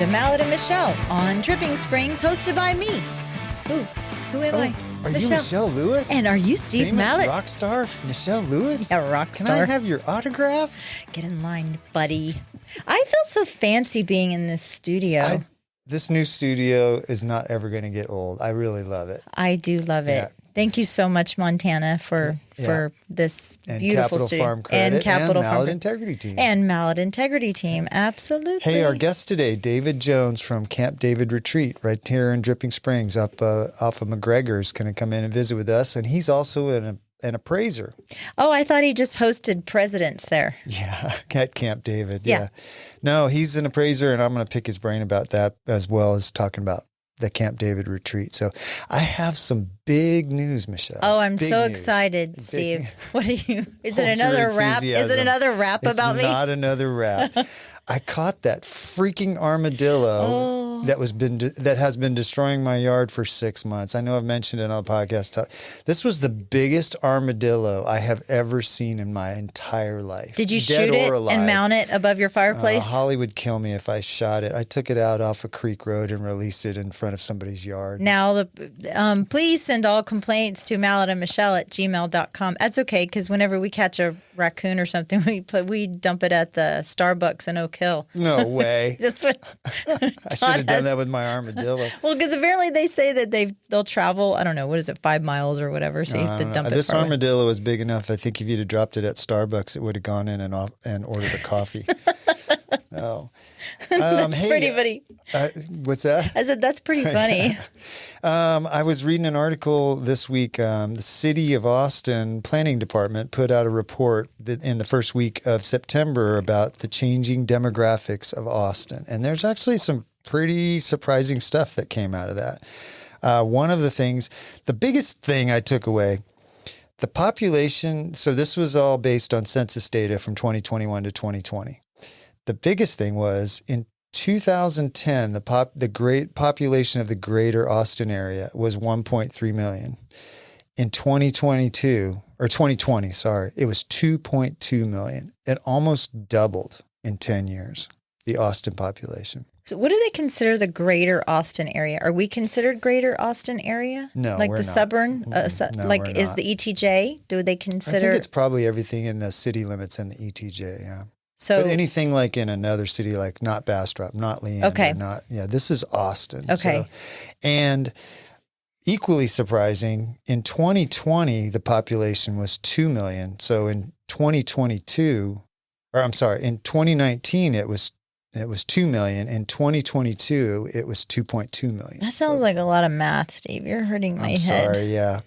to Mallet and Michelle on Dripping Springs, hosted by me. Who am I? Are you Michelle Lewis? And are you Steve Famous Mallet? rock star Michelle Lewis? Yeah, rock star. Can I have your autograph? Get in line, buddy. I feel so fancy being in this studio. This new studio is not ever going to get old. I really love it. I do love it. Yeah. Thank you so much, Montana, for this And beautiful Capital studio. Farm Credit and Capital Farm Mallet Integrity Team. And Mallet Integrity Team, absolutely. Hey, our guest today, David Jones from Camp David Retreat, right here in Dripping Springs, up off of McGregor, is going to come in and visit with us, and he's also an appraiser. Oh, I thought he just hosted presidents there. Yeah, at Camp David. Yeah. No, he's an appraiser, and I'm going to pick his brain about that as well as talking about the Camp David Retreat. So I have some big news, Michelle. Oh, I'm big so news. excited, Steve. What are you? Is Hold it your another rap? Is it enthusiasm. another rap about me? It's not another rap. I caught that freaking armadillo that has been destroying my yard for 6 months. I know I've mentioned it on the podcast. This was the biggest armadillo I have ever seen in my entire life. Did you Dead shoot it or alive. and mount it above your fireplace? Holly would kill me if I shot it. I took it out off a creek road and released it in front of somebody's yard. Now, please send all complaints to malletandmichelle@gmail.com. That's okay, because whenever we catch a raccoon or something, we dump it at the Starbucks in Oak Hill. No way. That's what I should have done that with my armadillo. Well, because apparently they say that they'll travel, I don't know, what is it, 5 miles or whatever, so you have to dump it. This far away. armadillo is big enough. I think if you'd have dropped it at Starbucks, it would have gone in and ordered a coffee. Oh, That's pretty funny. What's that? I said, that's pretty funny. I was reading an article this week. The City of Austin Planning Department put out a report in the first week of September about the changing demographics of Austin. And there's actually some pretty surprising stuff that came out of that. One of the things, the biggest thing I took away, the population, so this was all based on census data from 2021 to 2020. The biggest thing was in 2010, the great population of the greater Austin area was 1.3 million. In 2020, it was 2.2 million. It almost doubled in 10 years, the Austin population. So what do they consider the greater Austin area? Are we considered greater Austin area? No, like we're the not. suburban? No, like we're is not. the ETJ? Do they consider? I think it's probably everything in the city limits in the ETJ, yeah. So, but anything like in another city, like not Bastrop, not Leander, this is Austin. Okay. So, and equally surprising, in 2020, the population was 2 million. So in 2019, it was 2 million. In 2022, it was 2.2 million. That sounds like a lot of math, Steve. You're hurting my head. Sorry, yeah.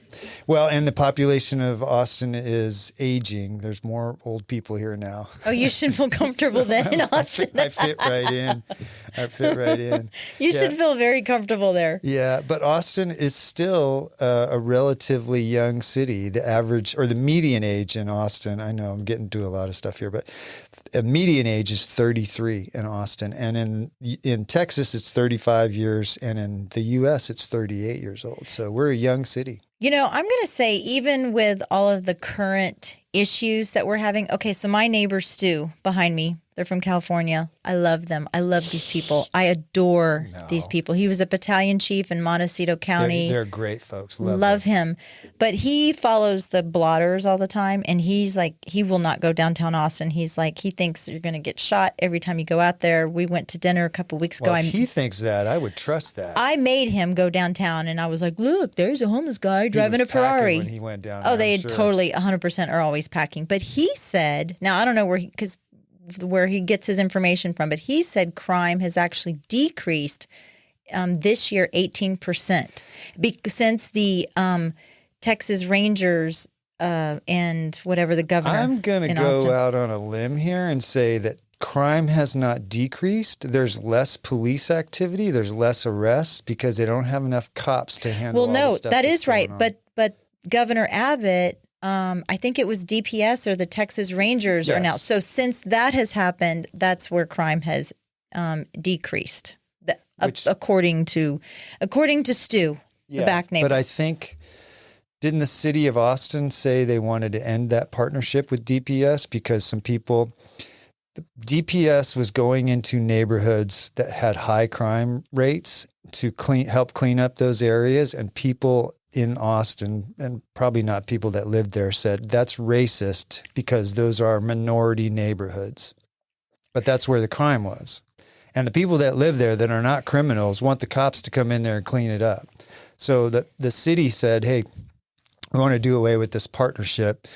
Well, and the population of Austin is aging. There's more old people here now. Oh, you should feel comfortable then in Austin. I fit right in. You should feel very comfortable there. Yeah, but Austin is still a relatively young city. The average or the median age in Austin, I know I'm getting to a lot of stuff here, but a median age is 33 in Austin. And in Texas, it's 35 years. And in the U.S., it's 38 years old. So we're a young city. You know, I'm going to say even with all of the current issues that we're having. Okay, so my neighbor Stu behind me, they're from California. I love them. I love these people. I adore these people. He was a battalion chief in Montecito County. They're great folks. Love him. But he follows the blotters all the time, and he's like, he will not go downtown Austin. He's like, he thinks you're going to get shot every time you go out there. We went to dinner a couple weeks ago. Well, if he thinks that, I would trust that. I made him go downtown, and I was like, look, there's a homeless guy driving a Ferrari. When he went down Oh, there, they I'm sure. totally 100% are always packing. But he said, now I don't know where he gets his information from, but he said crime has actually decreased this year 18% since the Texas Rangers and whatever the governor. I'm going to go out on a limb here and say that crime has not decreased. There's less police activity. There's less arrests because they don't have enough cops to handle all the stuff that that's is right. going on. But Governor Abbott, I think it was DPS or the Texas Rangers are now. So since that has happened, that's where crime has decreased. According to Stu, the back neighbor. But I think, didn't the city of Austin say they wanted to end that partnership with DPS because some people DPS was going into neighborhoods that had high crime rates to help clean up those areas, and people in Austin, and probably not people that lived there, said that's racist because those are minority neighborhoods. But that's where the crime was. And the people that live there that are not criminals want the cops to come in there and clean it up. So the city said, hey, we want to do away with this partnership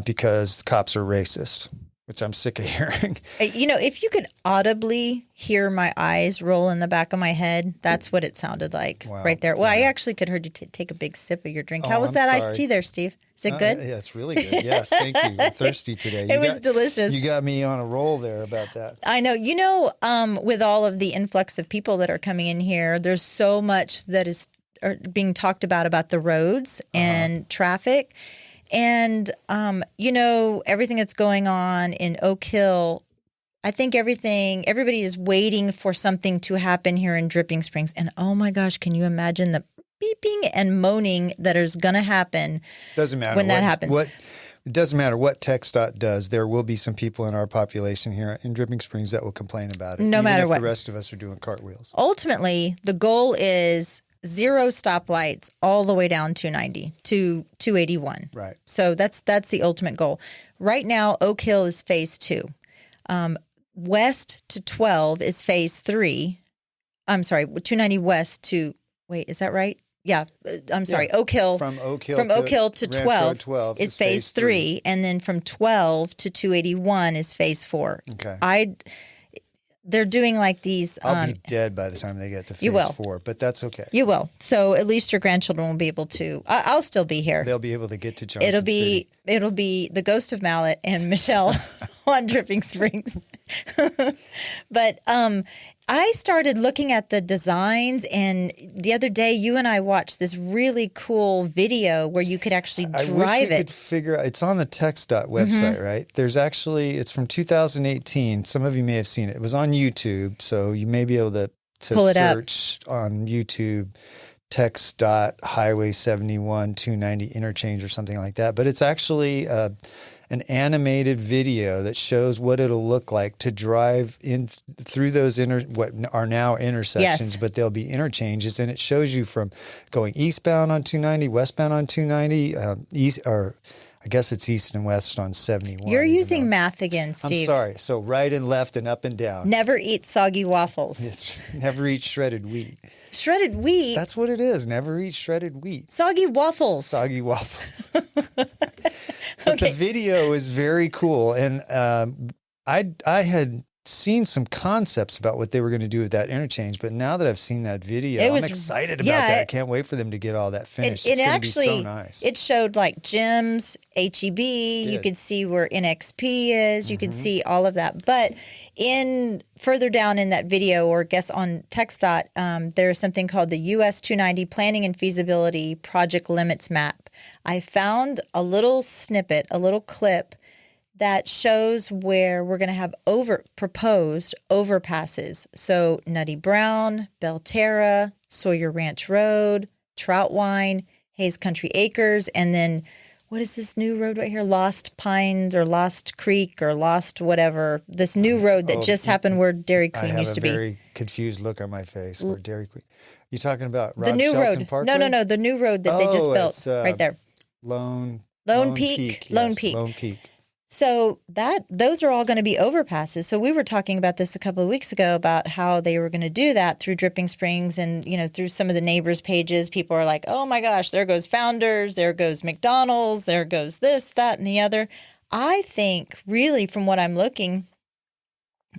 because cops are racist, which I'm sick of hearing. If you could audibly hear my eyes roll in the back of my head, that's what it sounded like right there. Well, yeah. I actually could heard you take a big sip of your drink. How was that iced tea there, Steve? Is it good? Yeah, it's really good. Yes, thank you. I'm thirsty today. It was delicious. You got me on a roll there about that. I know. With all of the influx of people that are coming in here, there's so much that is being talked about the roads and traffic. And, everything that's going on in Oak Hill, I think everybody is waiting for something to happen here in Dripping Springs. And oh my gosh, can you imagine the beeping and moaning that is going to happen? Doesn't matter when that happens. It doesn't matter what TxDOT does. There will be some people in our population here in Dripping Springs that will complain about it. No matter if what. The rest of us are doing cartwheels. Ultimately, the goal is 0 stoplights all the way down 290 to 281. Right. So that's the ultimate goal. Right now, Oak Hill is phase 2. West to 12 is phase 3. I'm sorry, 290 west to, wait, is that right? Yeah. I'm sorry. Yeah. Oak Hill. From Oak Hill to 12 is phase 3. And then from 12 to 281 is phase 4. Okay. They're doing like these. I'll be dead by the time they get to phase 4, but that's okay. You will. So at least your grandchildren will be able to. I'll still be here. They'll be able to get to Johnson City. It'll be the ghost of Mallet and Michelle on Dripping Springs. But I started looking at the designs, and the other day you and I watched this really cool video where you could actually drive I wish you could figure out. It's on the TxDOT website, right? There's actually, it's from 2018. Some of you may have seen it. It was on YouTube, so you may be able to pull it search on YouTube TxDOT Highway 71 290 Interchange or something like that. But it's actually an animated video that shows what it'll look like to drive in through those what are now intersections, but they'll be interchanges, and it shows you from going eastbound on 290, westbound on 290, I guess it's east and west on 71. You're using math again, Steve. I'm sorry. So right and left and up and down. Never eat soggy waffles. Yes, never eat shredded wheat. Shredded wheat? That's what it is. Never eat shredded wheat. Soggy waffles. Soggy waffles. But the video is very cool. And I had seen some concepts about what they were going to do with that interchange, but now that I've seen that video, I'm excited about that. I can't wait for them to get all that finished. It's going to be so nice. It showed like gyms, HEB. You could see where NXP is. You could see all of that. But further down in that video, or I guess on TxDOT, there's something called the US 290 Planning and Feasibility Project Limits Map. I found a little snippet, a little clip that shows where we're going to have proposed overpasses. So Nutty Brown, Belterra, Sawyer Ranch Road, Troutwine, Hayes Country Acres, and then what is this new road right here? Lost Pines or Lost Creek or Lost whatever. This new road that just happened where Dairy Queen used to be. I have a very confused look on my face where Dairy Queen. You talking about the new Shelton road? Parkway? No, the new road that they just built right there. Lone Peak. Yes, Lone Peak. Lone Peak. So those are all going to be overpasses. So we were talking about this a couple of weeks ago about how they were going to do that through Dripping Springs, and through some of the neighbors' pages, people are like, "Oh my gosh, there goes Founders, there goes McDonald's, there goes this, that, and the other." I think really, from what I'm looking,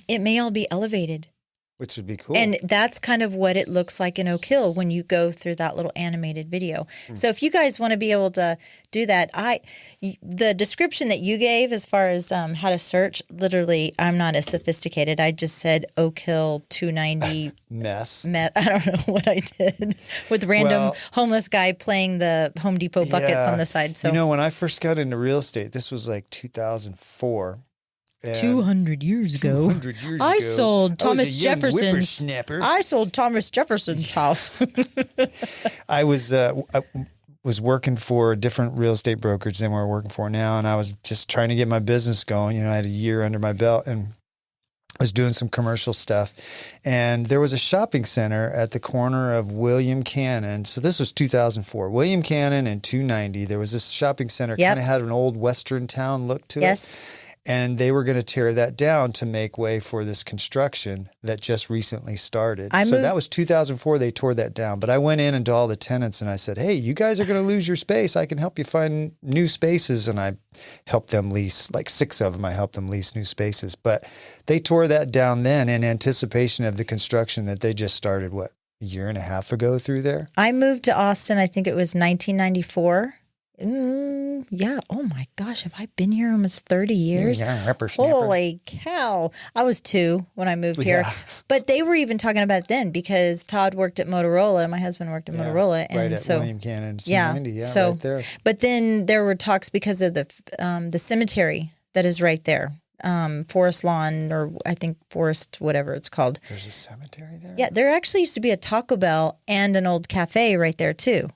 it may all be elevated. Which would be cool. And that's kind of what it looks like in Oak Hill when you go through that little animated video. So if you guys want to be able to do that, the description that you gave as far as how to search, literally, I'm not as sophisticated. I just said Oak Hill 290 mess. I don't know what I did with random homeless guy playing the Home Depot buckets on the side. So when I first got into real estate, this was like 2004. 200 years ago, I sold Thomas Jefferson's. I sold Thomas Jefferson's house. I was was working for a different real estate brokerage than we're working for now. And I was just trying to get my business going. You know, I had a year under my belt and I was doing some commercial stuff. And there was a shopping center at the corner of William Cannon. So this was 2004. William Cannon and 290. There was this shopping center, kind of had an old Western town look to it. And they were going to tear that down to make way for this construction that just recently started. So that was 2004. They tore that down. But I went in and to all the tenants and I said, hey, you guys are going to lose your space. I can help you find new spaces. And I helped them lease, like 6 of them, I helped them lease new spaces. But they tore that down then in anticipation of the construction that they just started, a year and a half ago through there? I moved to Austin, I think it was 1994. Yeah. Oh my gosh. Have I been here almost 30 years? Yeah, Holy cow. I was 2 when I moved here. But they were even talking about it then because Todd worked at Motorola. My husband worked at Motorola. And right at William Cannon, 290. So, right there. But then there were talks because of the cemetery that is right there. Forest Lawn, or I think Forest, whatever it's called. There's a cemetery there? Yeah. There actually used to be a Taco Bell and an old cafe right there too.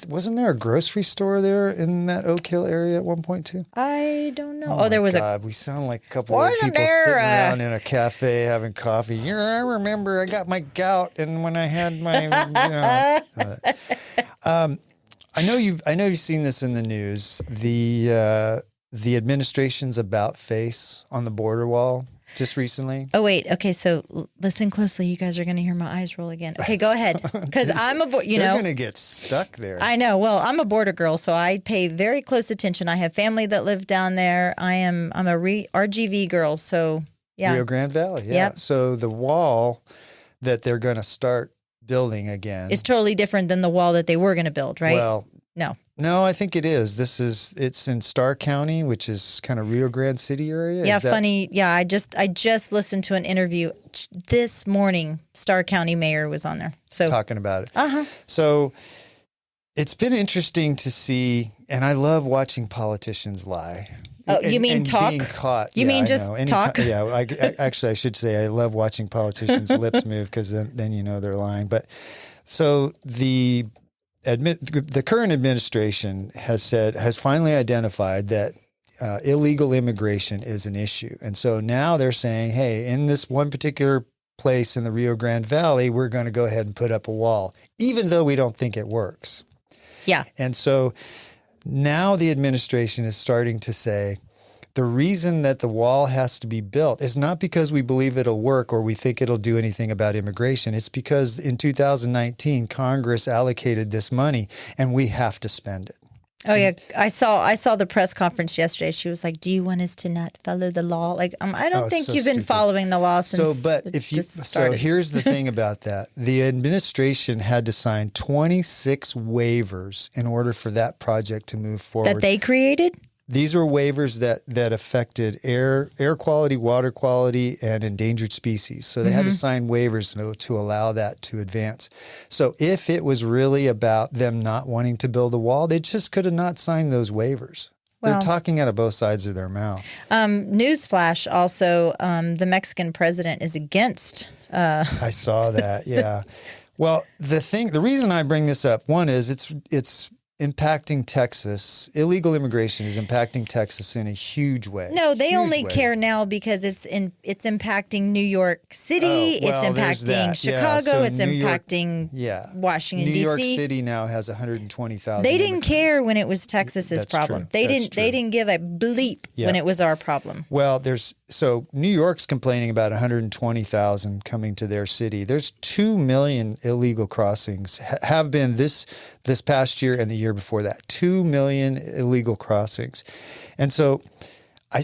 Wasn't there a grocery store there in that Oak Hill area at one point too? I don't know. There was we sound like a couple of people sitting around in a cafe having coffee. Yeah, I remember I got my gout, and when I had my, I know you've seen this in the news. The administration's about face on the border wall just recently. Oh, wait. Okay. So listen closely. You guys are going to hear my eyes roll again. Okay, go ahead. Because I'm they're going to get stuck there. I know. Well, I'm a border girl, so I pay very close attention. I have family that live down there. I'm a RGV girl. So yeah. Rio Grande Valley. Yeah. Yep. So the wall that they're going to start building again is totally different than the wall that they were going to build, right? Well, no, I think it is. It's in Starr County, which is kind of Rio Grande City area. Yeah, funny. Yeah, I just listened to an interview this morning. Starr County mayor was on there. So talking about it. So it's been interesting to see, and I love watching politicians lie. Oh, you mean talk? Being caught. You mean just talk? Yeah, actually, I should say I love watching politicians' lips move because then you know they're lying. But so the current administration has finally identified that illegal immigration is an issue. And so now they're saying, hey, in this one particular place in the Rio Grande Valley, we're going to go ahead and put up a wall, even though we don't think it works. Yeah. And so now the administration is starting to say, the reason that the wall has to be built is not because we believe it'll work or we think it'll do anything about immigration. It's because in 2019, Congress allocated this money and we have to spend it. Oh yeah, I saw the press conference yesterday. She was like, "Do you want us to not follow the law?" Like, I don't think you've been following the law since. So here's the thing about that: the administration had to sign 26 waivers in order for that project to move forward. That they created? These are waivers that affected air quality, water quality, and endangered species. So they had to sign waivers to allow that to advance. So if it was really about them not wanting to build a wall, they just could have not signed those waivers. Well, they're talking out of both sides of their mouth. Newsflash also, the Mexican president is against. I saw that, yeah. Well, the reason I bring this up, one is it's impacting Texas. Illegal immigration is impacting Texas in a huge way. No, they only care now because it's impacting New York City. It's impacting Chicago. It's impacting Washington, D.C. New York City now has 120,000. They didn't care when it was Texas's problem. They didn't give a bleep when it was our problem. Well, New York's complaining about 120,000 coming to their city. There's 2 million illegal crossings have been this past year and the year before that. 2 million illegal crossings. And so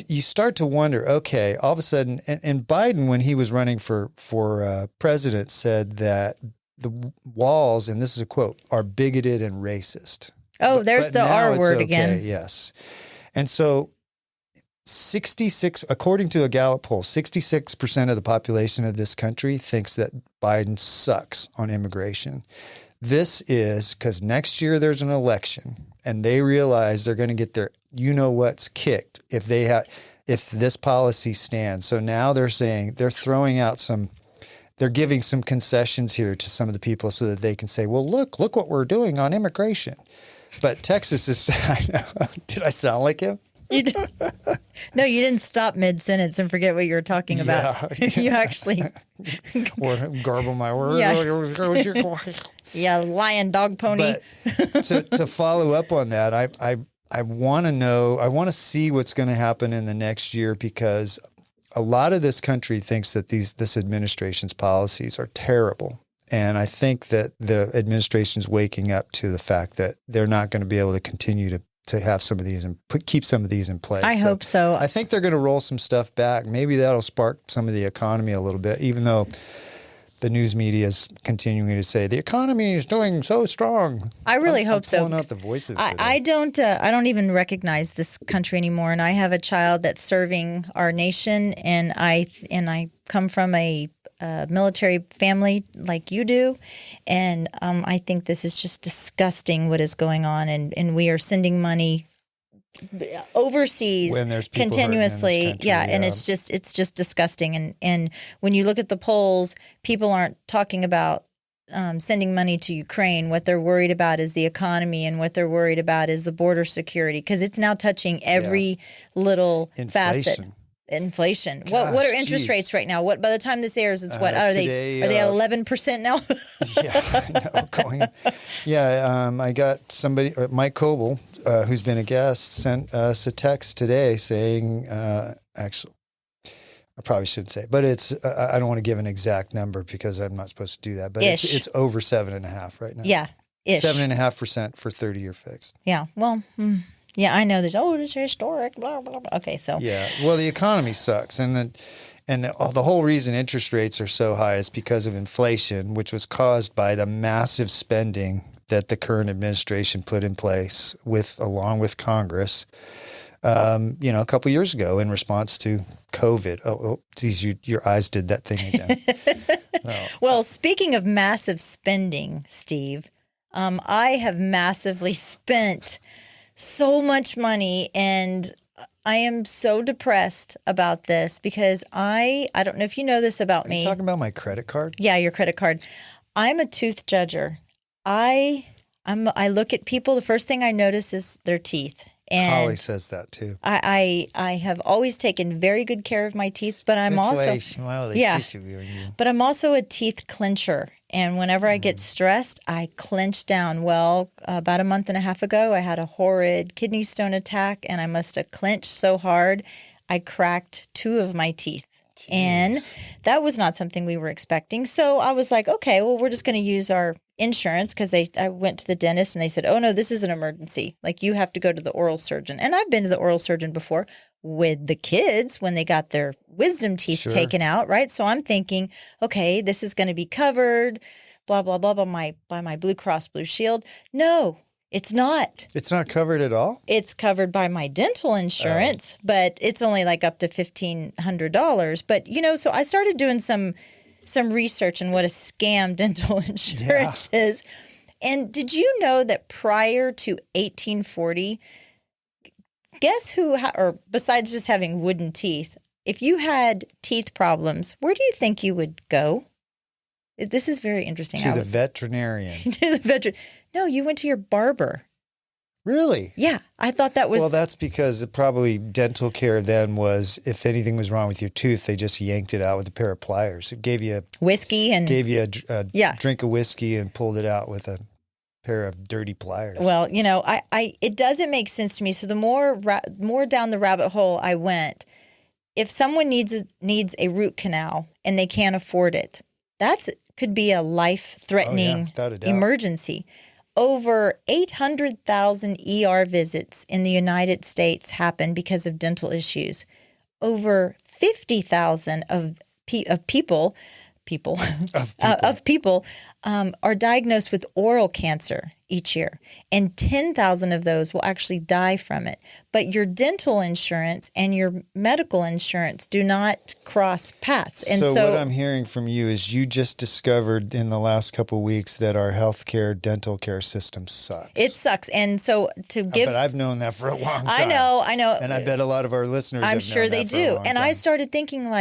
you start to wonder, okay, all of a sudden, and Biden, when he was running for president, said that the walls, and this is a quote, are bigoted and racist. Oh, there's the R word again. Yes. And so 66, according to a Gallup poll, 66% of the population of this country thinks that Biden sucks on immigration. This is because next year there's an election and they realize they're going to get their you-know-what's kicked if this policy stands. So now they're saying they're giving some concessions here to some of the people so that they can say, well, look what we're doing on immigration. But Texas is, I know, did I sound like him? You did, no, you didn't stop mid-sentence and forget what you were talking about. Yeah. You actually, Or garble my words. yeah, lion, dog, pony. But to follow up on that, I want to know, I want to see what's going to happen in the next year, because a lot of this country thinks that this administration's policies are terrible. And I think that the administration's waking up to the fact that they're not going to be able to continue to have some of these and keep some of these in place. I hope so. I think they're going to roll some stuff back. Maybe that'll spark some of the economy a little bit, even though the news media is continuing to say the economy is doing so strong. I really hope so. Pulling out the voices. I don't even recognize this country anymore. And I have a child that's serving our nation, and I come from a military family like you do, and I think this is just disgusting what is going on, and we are sending money overseas when there's people continuously, hurting in this country, and it's just disgusting. And when you look at the polls, people aren't talking about sending money to Ukraine. What they're worried about is the economy, and what they're worried about is the border security, because it's now touching every little facet. Inflation. Gosh, what are interest rates right now? What by the time this airs is what today, are they at 11% now? I got somebody, Mike Coble, who's been a guest, sent us a text today saying, actually, I probably shouldn't say, but it's I don't want to give an exact number because I'm not supposed to do that, but it's over 7.5 right now. Yeah, 7.5% for 30-year fixed. Yeah. Well. Yeah, I know. This historic, blah, blah, blah. Okay, so. Yeah, well, the economy sucks. And the whole reason interest rates are so high is because of inflation, which was caused by the massive spending that the current administration put in place along with Congress, a couple years ago in response to COVID. Oh, geez, your eyes did that thing again. Well, speaking of massive spending, Steve, I have massively spent so much money, and I am so depressed about this because I don't know if you know this about me. Are you talking about my credit card? Yeah, your credit card. I'm a tooth judger. I look at people. The first thing I notice is their teeth. And Holly says that too. I have always taken very good care of my teeth, but I'm also But I'm also a teeth clencher. And whenever I get stressed, I clench down. Well, about a month and a half ago, I had a horrid kidney stone attack, and I must have clenched so hard, I cracked 2 of my teeth. Jeez. And that was not something we were expecting. So I was like, okay, well, we're just going to use our insurance, because I went to the dentist and they said, oh, no, this is an emergency. Like, you have to go to the oral surgeon. And I've been to the oral surgeon before with the kids when they got their wisdom teeth taken out, right? So I'm thinking, okay, this is going to be covered, blah, blah, blah, by my Blue Cross Blue Shield. No, it's not. It's not covered at all? It's covered by my dental insurance, but it's only like up to $1,500. But, so I started doing some research on what a scam dental insurance is. And did you know that prior to 1840, guess who, or besides just having wooden teeth, if you had teeth problems, where do you think you would go? This is very interesting. To the veterinarian. To the veterinarian. No, you went to your barber. Really? Yeah. I thought that was... Well, that's because probably dental care then was, if anything was wrong with your tooth, they just yanked it out with a pair of pliers. It gave you whiskey and... Gave you a drink of whiskey and pulled it out with a pair of dirty pliers. Well, it doesn't make sense to me. So the more down the rabbit hole I went, if someone needs a root canal and they can't afford it, could be a life-threatening emergency. Over 800,000 ER visits in the United States happen because of dental issues. Over 50,000 of people are diagnosed with oral cancer each year, and 10,000 of those will actually die from it. But your dental insurance and your medical insurance do not cross paths. And so what I'm hearing from you is you just discovered in the last couple of weeks that our healthcare dental care system sucks. It sucks. And so but I've known that for a long time. I know. And I bet a lot of our listeners I'm sure they do. And I started thinking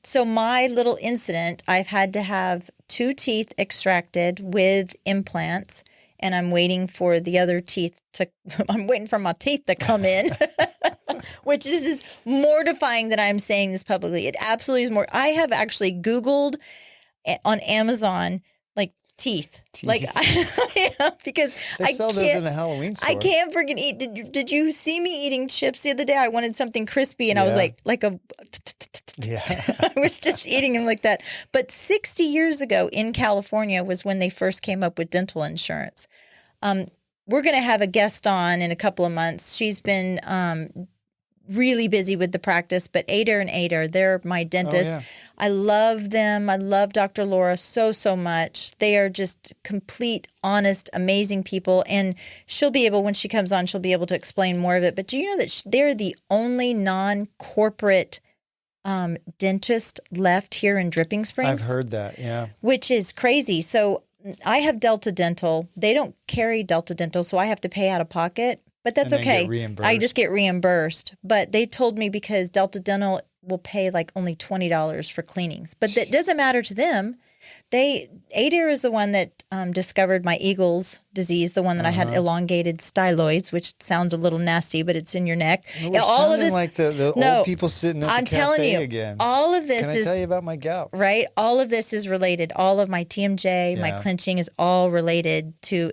so my little incident, I've had to have 2 teeth extracted with implants. and I'm waiting for the other teeth to. I'm waiting for my teeth to come in, which is mortifying that I'm saying this publicly. It absolutely is more. I have actually Googled on Amazon like teeth. Like because they sell those in the Halloween store. I can't freaking eat. Did you see me eating chips the other day? I wanted something crispy, and I was like a. Yeah. I was just eating them like that. But 60 years ago in California was when they first came up with dental insurance. We're going to have a guest on in a couple of months. She's been really busy with the practice, but Adair and Adair, they're my dentist. Oh, yeah. I love them. I love Dr. Laura so much. They are just complete, honest, amazing people. And she'll be able, when she comes on, she'll be able to explain more of it. But do you know that they're the only non-corporate dentist left here in Dripping Springs? I've heard that, yeah. Which is crazy. So I have Delta Dental. They don't carry Delta Dental, so I have to pay out of pocket. But that's okay. I just get reimbursed. But they told me because Delta Dental will pay like only $20 for cleanings. But that doesn't matter to them. Adair is the one that discovered my Eagles disease, the one that I had elongated styloids, which sounds a little nasty, but it's in your neck. We're all of this like the old people sitting at the cafe again. All of this Can I tell you about my gout? Right. All of this is related. All of my TMJ, my clenching is all related to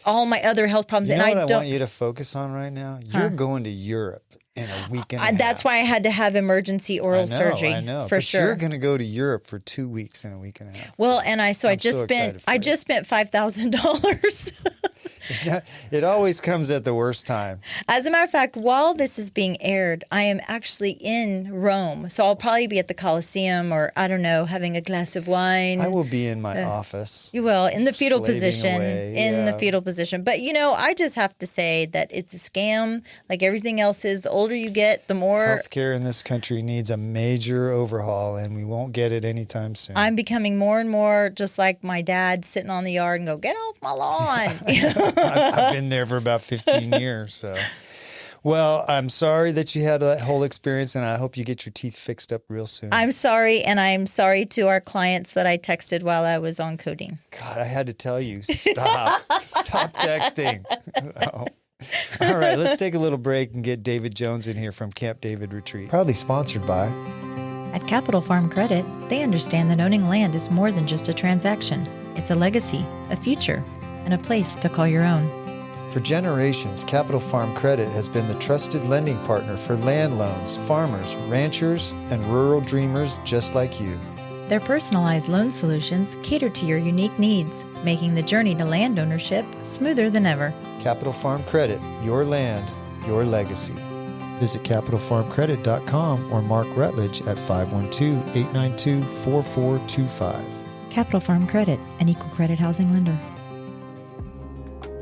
all my other health problems. You know what I want you to focus on right now? You're going to Europe in a week and a half. That's why I had to have emergency oral surgery. I know. For sure. You're going to go to Europe for 2 weeks in a week and a half. Well, and I just spent $5,000. It always comes at the worst time. As a matter of fact, while this is being aired, I am actually in Rome. So I'll probably be at the Colosseum or, I don't know, having a glass of wine. I will be in my office. You will, in the fetal position. Away, the fetal position. But, I just have to say that it's a scam like everything else is. The older you get, the more... Healthcare in this country needs a major overhaul, and we won't get it anytime soon. I'm becoming more and more just like my dad sitting on the yard and go, get off my lawn. I've been there for about 15 years. So, well, I'm sorry that you had that whole experience, and I hope you get your teeth fixed up real soon. I'm sorry, and I'm sorry to our clients that I texted while I was on codeine. God, I had to tell you, stop texting. Oh. All right, let's take a little break and get David Jones in here from Camp David Retreat. Proudly sponsored by... At Capital Farm Credit, they understand that owning land is more than just a transaction. It's a legacy, a future, and a place to call your own. For generations, Capital Farm Credit has been the trusted lending partner for land loans, farmers, ranchers, and rural dreamers just like you. Their personalized loan solutions cater to your unique needs, making the journey to land ownership smoother than ever. Capital Farm Credit, your land, your legacy. Visit CapitalFarmCredit.com or Mark Rutledge at 512-892-4425. Capital Farm Credit, an equal credit housing lender.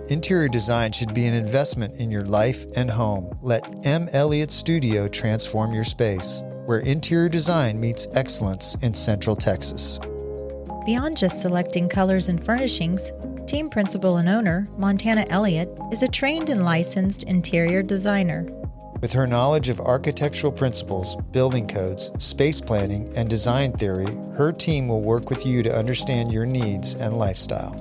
Interior design should be an investment in your life and home. Let M. Elliott Studio transform your space, where interior design meets excellence in Central Texas. Beyond just selecting colors and furnishings, team principal and owner, Montana Elliott, is a trained and licensed interior designer. With her knowledge of architectural principles, building codes, space planning, and design theory, her team will work with you to understand your needs and lifestyle.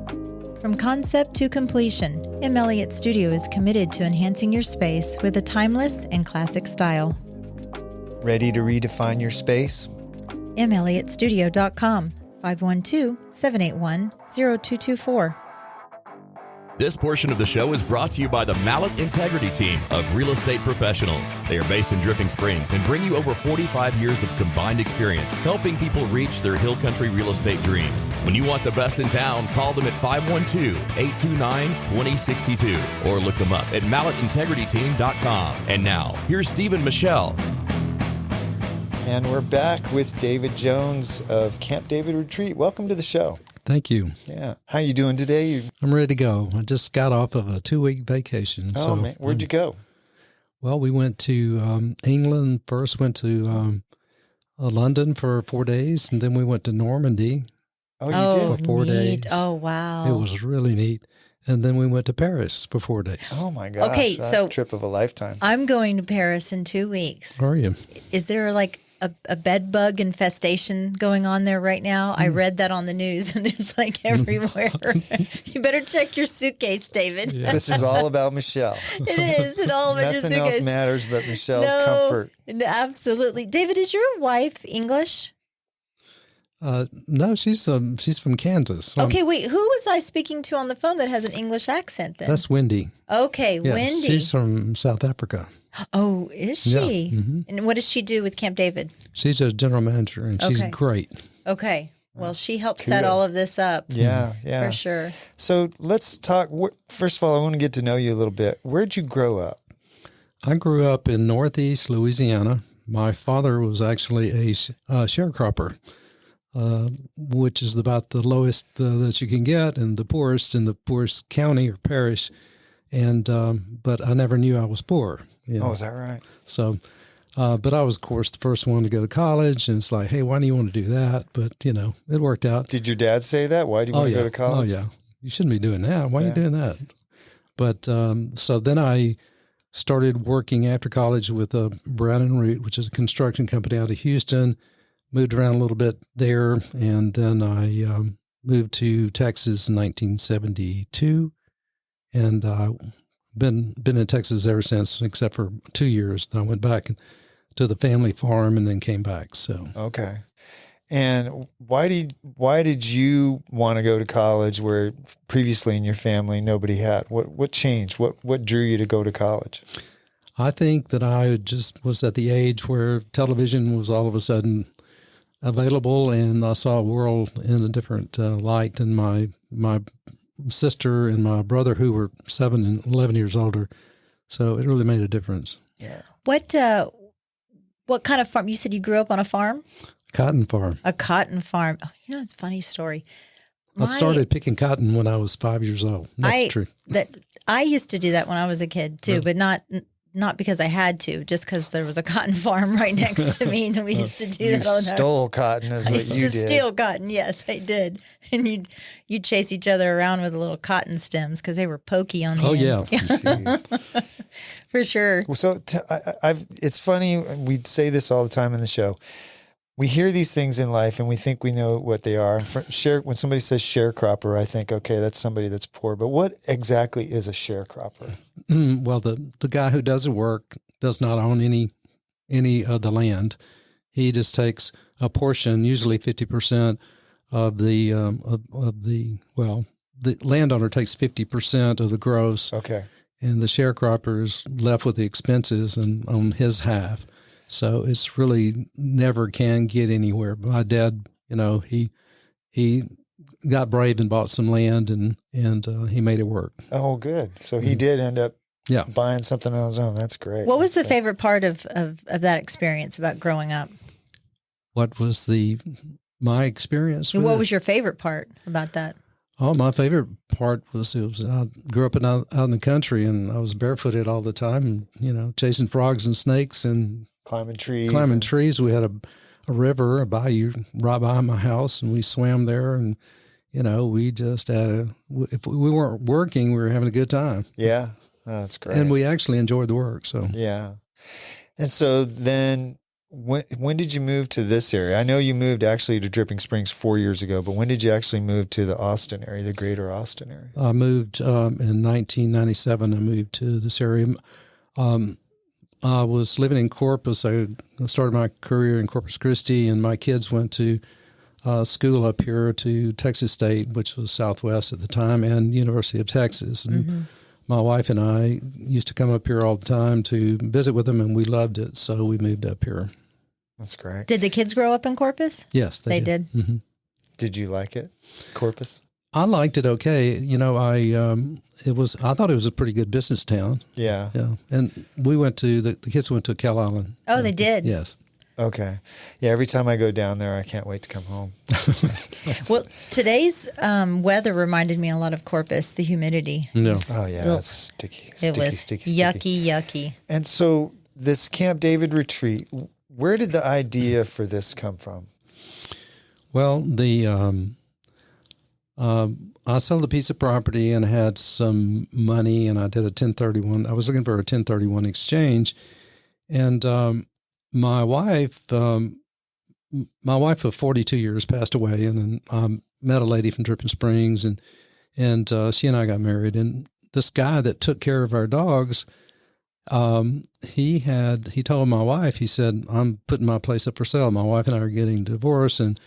From concept to completion, M. Elliott Studio is committed to enhancing your space with a timeless and classic style. Ready to redefine your space? melliottstudio.com, 512-781-0224. This portion of the show is brought to you by the Mallet Integrity Team of real estate professionals. They are based in Dripping Springs and bring you over 45 years of combined experience helping people reach their hill country real estate dreams. When you want the best in town, call them at 512-829-2062 or look them up at malletintegrityteam.com. And now, here's Steve and Michelle. And we're back with David Jones of Camp David Retreat. Welcome to the show. Thank you. Yeah. How you doing today? I'm ready to go. I just got off of a 2-week vacation. Oh, man. Where'd you go? Well, we went to England first, went to London for 4 days, and then we went to Normandy. Oh, you did? For 4 days. Oh, wow. It was really neat. And then we went to Paris for 4 days. Oh, my gosh. Okay, That's so a trip of a lifetime. I'm going to Paris in 2 weeks. How are you? Is there like a bed bug infestation going on there right now. I read that on the news, and it's like everywhere. You better check your suitcase, David. Yeah. This is all about Michelle. It is. It all about your Nothing suitcase. else matters but Michelle's comfort. Absolutely. David, is your wife English? No, she's from Kansas. Okay, wait. Who was I speaking to on the phone that has an English accent then? That's Wendy. Okay, Yeah, Wendy. she's from South Africa. Oh, is she? Yeah, mm-hmm. And what does she do with Camp David? She's a general manager, and she's Okay. great. Okay. Well, she helped set all of this up. Yeah. For sure. So let's talk. First of all, I want to get to know you a little bit. Where'd you grow up? I grew up in Northeast Louisiana. My father was actually a sharecropper, which is about the lowest that you can get and the poorest in the poorest county or parish. And but I never knew I was poor. You know? Oh, is that right? So, but I was, of course, the first one to go to college. And it's like, hey, why do you want to do that? But, it worked out. Did your dad say that? Why do you want to go to college? Oh, yeah. You shouldn't be doing that. Why are you doing that? But so then I started working after college with Brown and Root, which is a construction company out of Houston. Moved around a little bit there, and then I moved to Texas in 1972, and been in Texas ever since, except for 2 years. Then I went back to the family farm and then came back. So okay. And why did you want to go to college where previously in your family nobody had? What changed? What drew you to go to college? I think that I just was at the age where television was all of a sudden available, and I saw a world in a different light than my sister and my brother, who were 7 and 11 years older. So it really made a difference. Yeah. What kind of farm? You said you grew up on a farm? Cotton farm. A cotton farm. Oh, it's a funny story. I started picking cotton when I was 5 years old. That's true. I used to do that when I was a kid too, but not because I had to, just because there was a cotton farm right next to me, and we used to do that all the time. You stole cotton is I what used you to did. steal cotton. Yes, I did. And you'd chase each other around with the little cotton stems because they were pokey on the end. Yeah. Jeez. For sure. Well, so it's funny. We say this all the time in the show. We hear these things in life and we think we know what they are. When somebody says sharecropper, I think, okay, that's somebody that's poor. But what exactly is a sharecropper? Well, the guy who does the work does not own any of the land. He just takes a portion, usually 50% of the landowner takes 50% of the gross. Okay. And the sharecropper is left with the expenses and on his half. So it's really never can get anywhere. My dad, he got brave and bought some land and he made it work. Oh, good. So he did end up buying something on his own. That's great. What was the favorite part of that experience about growing up? What was my experience? What was your favorite part about that? Oh, my favorite part was I grew up out in the country, and I was barefooted all the time, and, chasing frogs and snakes and climbing trees. We had a river, a bayou right behind my house, and we swam there. And, we just if we weren't working, we were having a good time. Yeah. Oh, that's great. And we actually enjoyed the work. So, yeah. And so then when did you move to this area? I know you moved actually to Dripping Springs 4 years ago, but when did you actually move to the Austin area, the greater Austin area? I moved in 1997. I moved to this area. I was living in Corpus. I started my career in Corpus Christi, and my kids went to school up here to Texas State, which was Southwest at the time, and University of Texas. And my wife and I used to come up here all the time to visit with them, and we loved it, so we moved up here. That's great. Did the kids grow up in Corpus? Yes, they did. Mm-hmm. Did you like it, Corpus? I liked it okay. I thought it was a pretty good business town. Yeah. Yeah. And we went to, the kids went to Cal Island. Oh, they did? Yes. Okay. Yeah, every time I go down there, I can't wait to come home. Well, today's weather reminded me a lot of Corpus, the humidity. No. Oh, yeah, that's sticky. It was yucky. And so this Camp David retreat, where did the idea for this come from? Well, I sold a piece of property and had some money, and I did a 1031. I was looking for a 1031 exchange, and my wife of 42 years passed away, and I met a lady from Dripping Springs, and she and I got married. And this guy that took care of our dogs, he told my wife, he said, I'm putting my place up for sale. My wife and I are getting divorced, and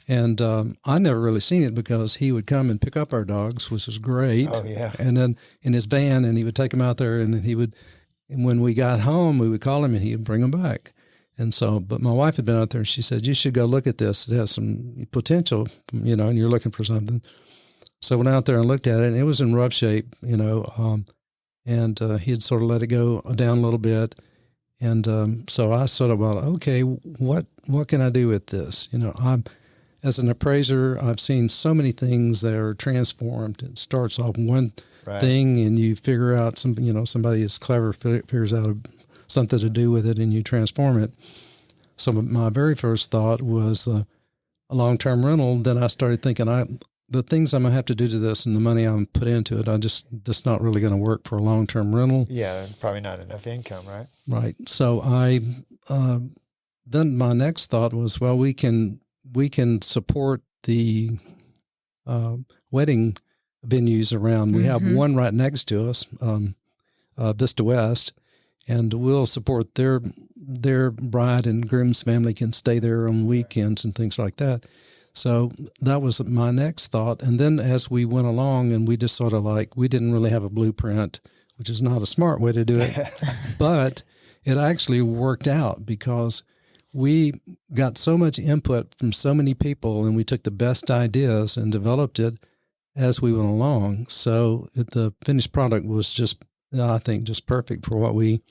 I never really seen it because he would come and pick up our dogs, which was great. Oh yeah. And then in his van, and he would take them out there, and then and when we got home, we would call him and he would bring them back. And so, but my wife had been out there and she said, you should go look at this. It has some potential, and you're looking for something. So I went out there and looked at it, and it was in rough shape, and he had sort of let it go down a little bit. And so I sort of went, okay, what can I do with this? As an appraiser, I've seen so many things that are transformed. It starts off one thing, and you figure out somebody is clever figures out something to do with it, and you transform it. So my very first thought was a long-term rental. Then I started thinking, the things I'm gonna have to do to this and the money I'm put into it, I just not really going to work for a long-term rental. Yeah, probably not enough income, right? Right. So then my next thought was, well, we can support the wedding venues around. We have one right next to us, Vista West, and we'll support their bride and groom's family can stay there on weekends and things like that. So that was my next thought. And then as we went along, and we just sort of we didn't really have a blueprint, which is not a smart way to do it, but it actually worked out because we got so much input from so many people, and we took the best ideas and developed it as we went along. So the finished product was just, I think, just perfect for what we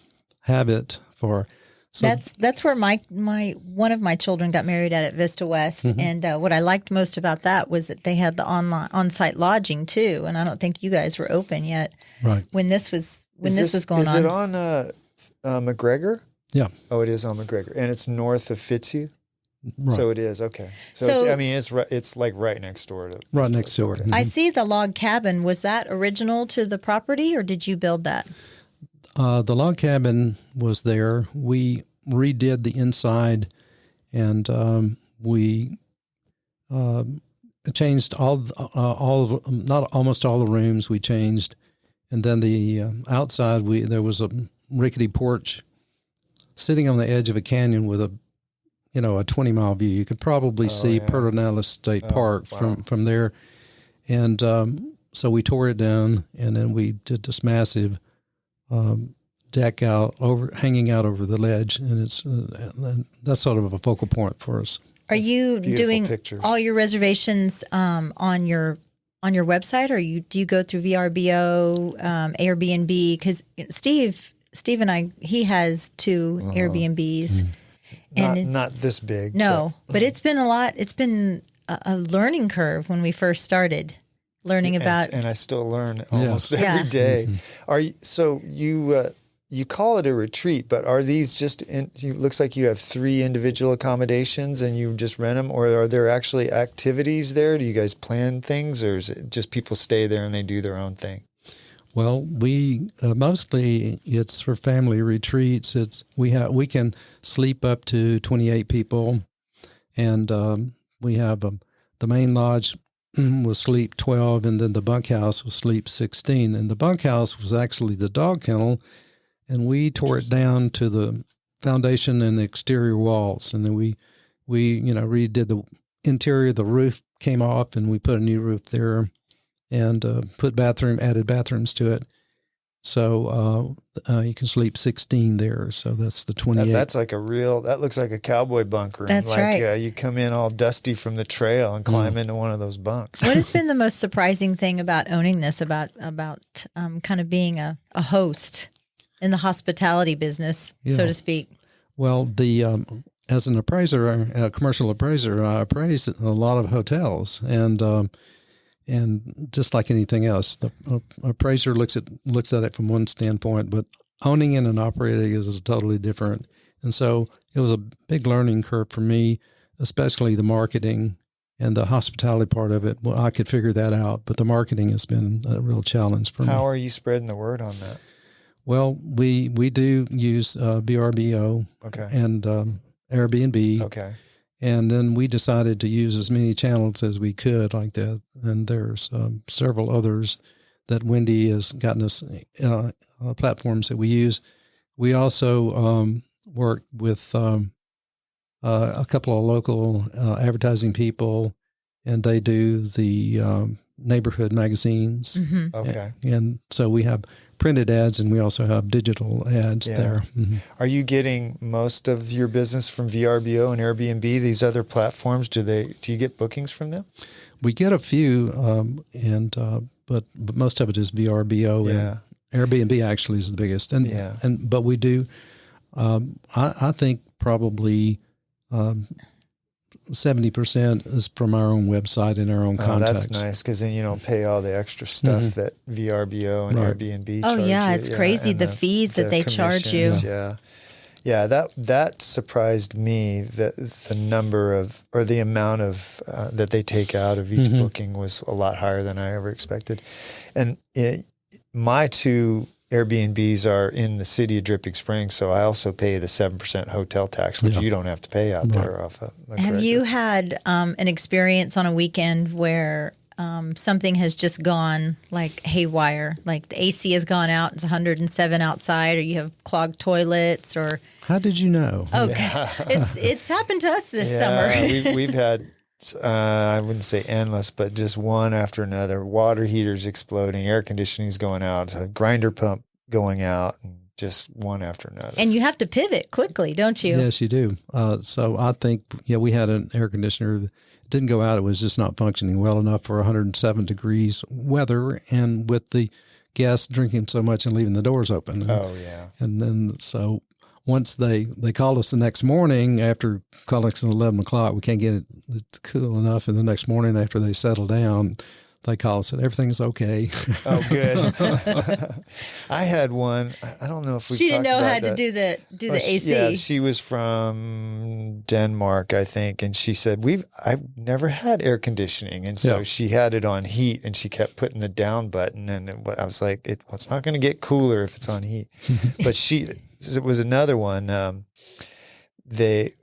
have it for. So that's where my one of my children got married at Vista West, and what I liked most about that was that they had the on-site lodging too, and I don't think you guys were open yet. Right. When this was going on. Is it on McGregor? Yeah. Oh, it is on McGregor, and it's north of Fitzhugh. Right. So it is okay. So it's like right next door to. Right next door. Okay. I see the log cabin. Was that original to the property, or did you build that? The log cabin was there. We redid the inside, and we changed not almost all the rooms. We changed, and then the outside there was a rickety porch sitting on the edge of a canyon with a 20-mile view. You could probably see Pedernales State Park from there, and so we tore it down, and then we did this massive deck hanging out over the ledge, and it's that's sort of a focal point for us. Are you doing pictures. All your reservations on your website, or do you go through VRBO, Airbnb? Because Steve and I, he has 2 Airbnbs, and not this big. No, but it's been a lot. It's been a learning curve when we first started learning about. And I still learn almost every day. You call it a retreat, but are these just? It looks like you have 3 individual accommodations, and you just rent them, or are there actually activities there? Do you guys plan things, or is it just people stay there and they do their own thing? Well, we mostly it's for family retreats. We can sleep up to 28 people, and we have the main lodge will sleep 12, and then the bunkhouse will sleep 16. And the bunkhouse was actually the dog kennel, and we tore it down to the foundation and the exterior walls, and then we redid the interior. The roof came off, and we put a new roof there, and added bathrooms to it. So you can sleep 16 there. So that's the 28. That's like that looks like a cowboy bunk room. That's right. You come in all dusty from the trail and climb into one of those bunks. What has been the most surprising thing about owning this, about kind of being a host in the hospitality business, so to speak? Well, as an appraiser, a commercial appraiser, I appraised a lot of hotels, and just like anything else, the appraiser looks at it from one standpoint, but owning it and operating is totally different. And so it was a big learning curve for me, especially the marketing and the hospitality part of it. Well, I could figure that out, but the marketing has been a real challenge for me. How are you spreading the word on that? Well, we do use VRBO Okay. and Airbnb. Okay. And then we decided to use as many channels as we could like that. And there's several others that Wendy has gotten us platforms that we use. We also work with a couple of local advertising people, and they do the neighborhood magazines. Mm-hmm. Okay. And so we have printed ads, and we also have digital ads there. Mm-hmm. Are you getting most of your business from VRBO and Airbnb, these other platforms? Do you get bookings from them? We get a few, but most of it is VRBO. Yeah. And Airbnb actually is the biggest. But we do, I think probably 70% is from our own website and our own contacts. That's nice, because then you don't pay all the extra stuff that VRBO and Airbnb charge yeah, you. it's crazy, the fees that they charge you. Yeah, that surprised me, the number of, or the amount of that they take out of each booking was a lot higher than I ever expected. And my two Airbnbs are in the city of Dripping Springs, so I also pay the 7% hotel tax, which you don't have to pay out there off of. Have you had an experience on a weekend where something has just gone like haywire, like the AC has gone out, it's 107 outside, or you have clogged toilets, or... How did you know? Oh, it's happened to us this summer. we've had... I wouldn't say endless, but just one after another. Water heaters exploding, air conditioning's going out, a grinder pump going out, and just one after another. And you have to pivot quickly, don't you? Yes, you do. So I think, we had an air conditioner that didn't go out. It was just not functioning well enough for 107 degrees weather, and with the guests drinking so much and leaving the doors open. And then so once they called us the next morning after calling us at 11 o'clock, we can't get it cool enough. And the next morning after they settled down, they called us and said, everything's okay. Oh, good. I had one. I don't know if we She talked didn't know about how that. to do the AC. Yeah, she was from Denmark, I think, and she said, I've never had air conditioning, and so she had it on heat, and she kept putting the down button, and I was like, it's not going to get cooler if it's on heat. But it was another one.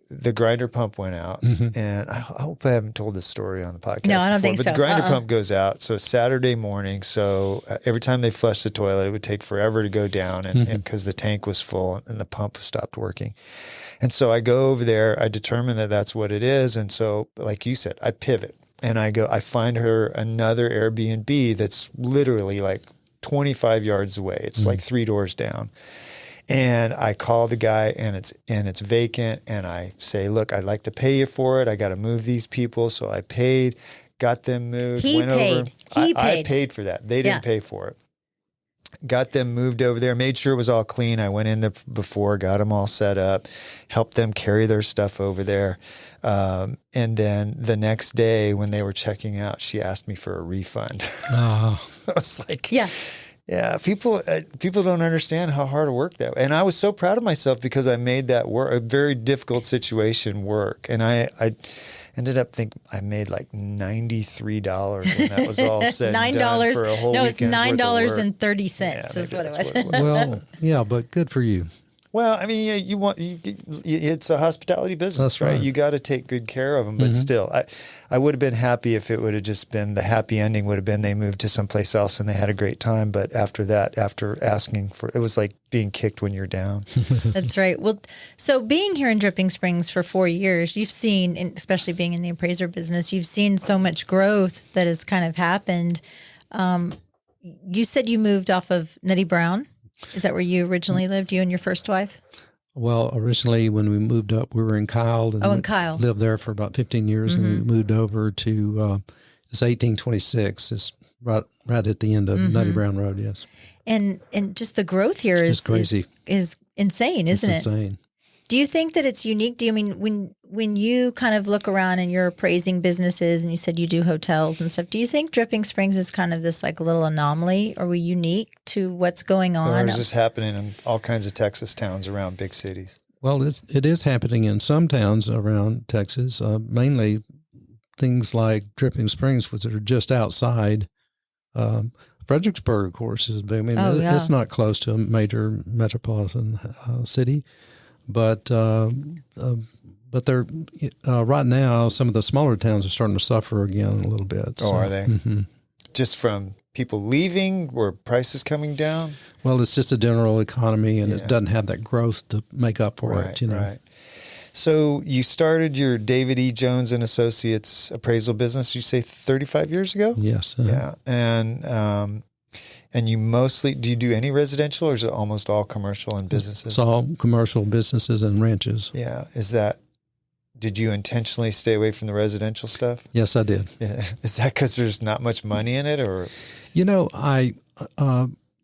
The grinder pump went out, and I hope I haven't told this story on the podcast. No, I don't think but so. The grinder pump goes out, so it's Saturday morning. So every time they flush the toilet, it would take forever to go down, and because the tank was full and the pump stopped working. And so I go over there. I determine that that's what it is, and so, like you said, I pivot and I find her another Airbnb that's literally like 25 yards away. It's like 3 doors down. And I call the guy, and it's vacant, and I say, look, I'd like to pay you for it. I got to move these people. So I paid, got them moved, went over. I paid for that. They didn't pay for it. Got them moved over there, made sure it was all clean. I went in there before, got them all set up, helped them carry their stuff over there. And then the next day when they were checking out, she asked me for a refund. I was like, yeah, people don't understand how hard it worked that way. And I was so proud of myself because I made that work, a very difficult situation, work. And I ended up I made like $93 when that was all said and done for a whole weekend's worth of work. No, it's $9.30 is what it was. Well, yeah, but good for you. Well, I mean, it's a hospitality business, right? You got to take good care of them. But still, I would have been happy if it would have just been, the happy ending would have been they moved to someplace else and they had a great time. But after that, after asking for, it was like being kicked when you're down. That's right. Well, so being here in Dripping Springs for 4 years, you've seen, especially being in the appraiser business, you've seen so much growth that has kind of happened. You said you moved off of Nutty Brown. Is that where you originally lived, you and your first wife? Well, originally when we moved up, we were in Kyle. And in Kyle. Lived there for about 15 years, and we moved over to, it's 1826. It's right at the end of Nutty Brown Road, yes. And just the growth here is crazy. Is insane, isn't it? It's insane. Do you think that it's unique? Do you mean when you kind of look around and you're appraising businesses, and you said you do hotels and stuff, do you think Dripping Springs is kind of this like little anomaly? Are we unique to what's going on? Or is this happening in all kinds of Texas towns around big cities? Well, it is happening in some towns around Texas, mainly things like Dripping Springs, which are just outside Fredericksburg, of course, is big. I mean, yeah. it's not close to a major metropolitan city, but they're right now. Some of the smaller towns are starting to suffer again a little bit. Oh, are they? Mm-hmm. Just from people leaving, or prices coming down? Well, it's just a general economy, and it doesn't have that growth to make up for it. Right. So you started your David E. Jones and Associates appraisal business, you say 35 years ago? Yes. Yeah. And you mostly, do you do any residential, or is it almost all commercial and businesses? It's all commercial businesses and ranches. Yeah. Did you intentionally stay away from the residential stuff? Yes, I did. Yeah. Is that because there's not much money in it, or?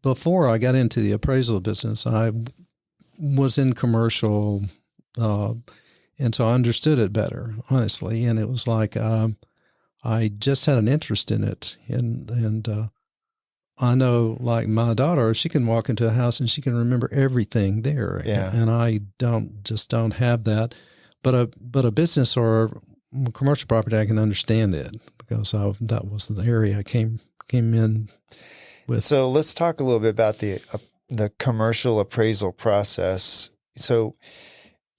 Before I got into the appraisal business, I was in commercial, and so I understood it better, honestly. And it was like I just had an interest in it, and I know, like my daughter, she can walk into a house and she can remember everything there, and I don't have that. But a business or a commercial property, I can understand it because that was the area I came in with. So let's talk a little bit about the commercial appraisal process. So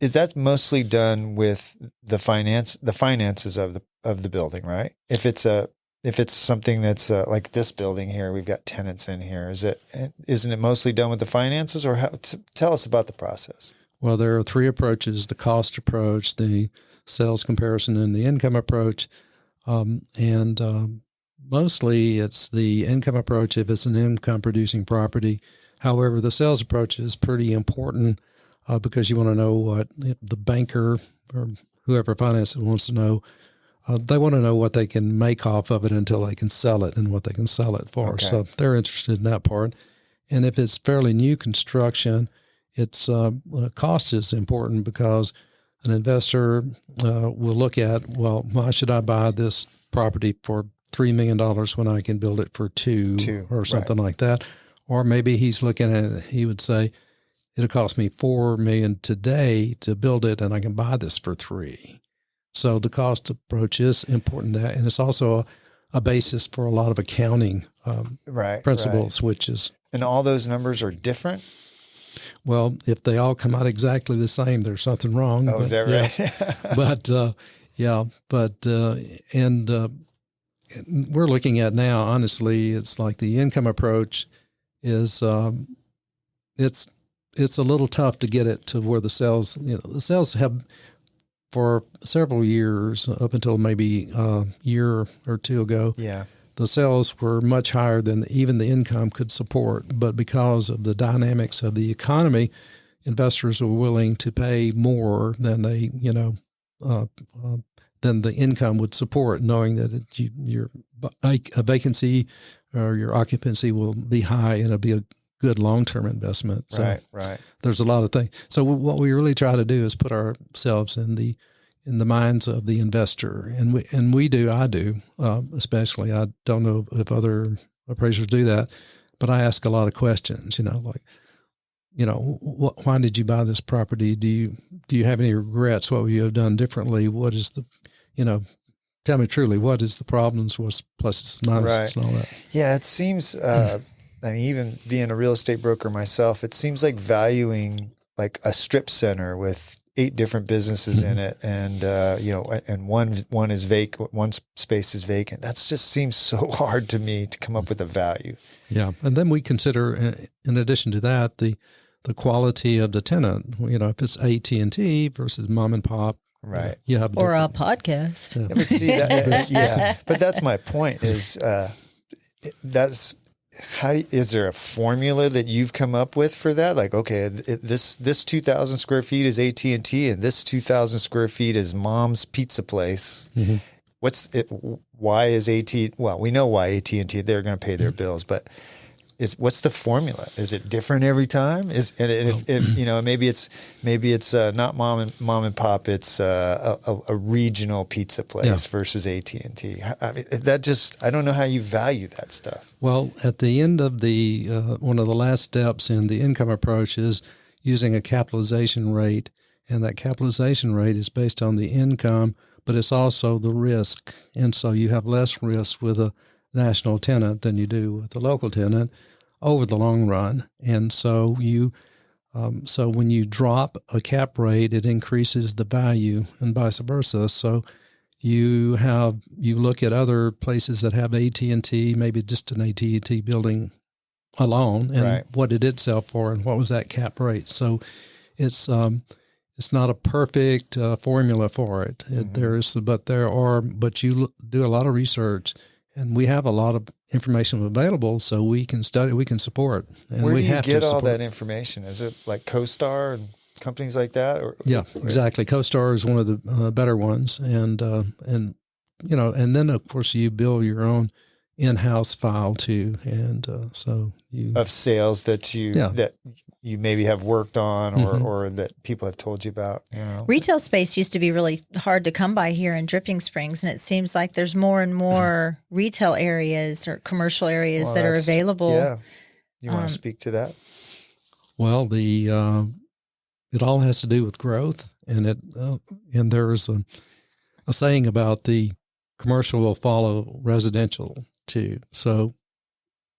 is that mostly done with the finances of the building, right? If it's something that's like this building here, we've got tenants in here. Isn't it mostly done with the finances, or tell us about the process? Well, there are three approaches: the cost approach, the sales comparison, and the income approach. Mostly it's the income approach if it's an income-producing property. However, the sales approach is pretty important because you want to know what the banker or whoever finances wants to know. They want to know what they can make off of it until they can sell it and what they can sell it for. Okay. So they're interested in that part. And if it's fairly new construction, its cost is important because an investor will look at, well, why should I buy this property for $3 million when I can build it for two or something like that? Or maybe he's looking at it, he would say, it'll cost me $4 million today to build it, and I can buy this for $3 million. So the cost approach is important, and it's also a basis for a lot of accounting principles, which is. And all those numbers are different? Well, if they all come out exactly the same, there's something wrong. Oh, is that right? We're looking at now, honestly, it's like the income approach is, it's a little tough to get it to where the sales have for several years, up until maybe a year or two ago. Yeah. The sales were much higher than even the income could support. But because of the dynamics of the economy, investors were willing to pay more than than the income would support, knowing that your vacancy or your occupancy will be high and it'll be a good long-term investment. So right. There's a lot of things. So what we really try to do is put ourselves in the minds of the investor, and I do, especially. I don't know if other appraisers do that, but I ask a lot of questions. Why did you buy this property? Do you have any regrets? What would you have done differently? What is tell me truly, what is the problems? What's pluses, minuses, and all that? Yeah, it seems. Even being a real estate broker myself, it seems like valuing like a strip center with 8 different businesses in it, and and one is vacant, one space is vacant. That just seems so hard to me to come up with a value. Yeah, and then we consider, in addition to that, the quality of the tenant. If it's AT&T versus mom and pop, right? You have or a podcast. Yeah, but see that, but that's my point. Is is there a formula that you've come up with for that? Like, okay, this 2,000 square feet is AT&T, and this 2,000 square feet is mom's pizza place. Mm-hmm. Why is AT? Well, we know why AT&T. They're going to pay their bills, but what's the formula? Is it different every time? Maybe it's not mom and pop. It's a regional pizza place versus AT&T. I mean, I don't know how you value that stuff. Well, at the end of the one of the last steps in the income approach is using a capitalization rate, and that capitalization rate is based on the income, but it's also the risk, and so you have less risk with a national tenant than you do with the local tenant over the long run. And so so when you drop a cap rate, it increases the value and vice versa. So you look at other places that have AT&T, maybe just an AT&T building alone, and what did it sell for, and what was that cap rate? So it's not a perfect formula for it. But you do a lot of research, and we have a lot of information available, so we can study, we can support. And where do we you have get to all support. that information? Is it like CoStar and companies like that? Yeah, exactly. CoStar is one of the better ones, and then of course you build your own in-house file too, and so you of sales that you maybe have worked on or that people have told you about. Retail space used to be really hard to come by here in Dripping Springs, and it seems like there's more and more retail areas or commercial areas that are available. Yeah, you want to speak to that? Well, it all has to do with growth, and there's a saying about the commercial will follow residential too. So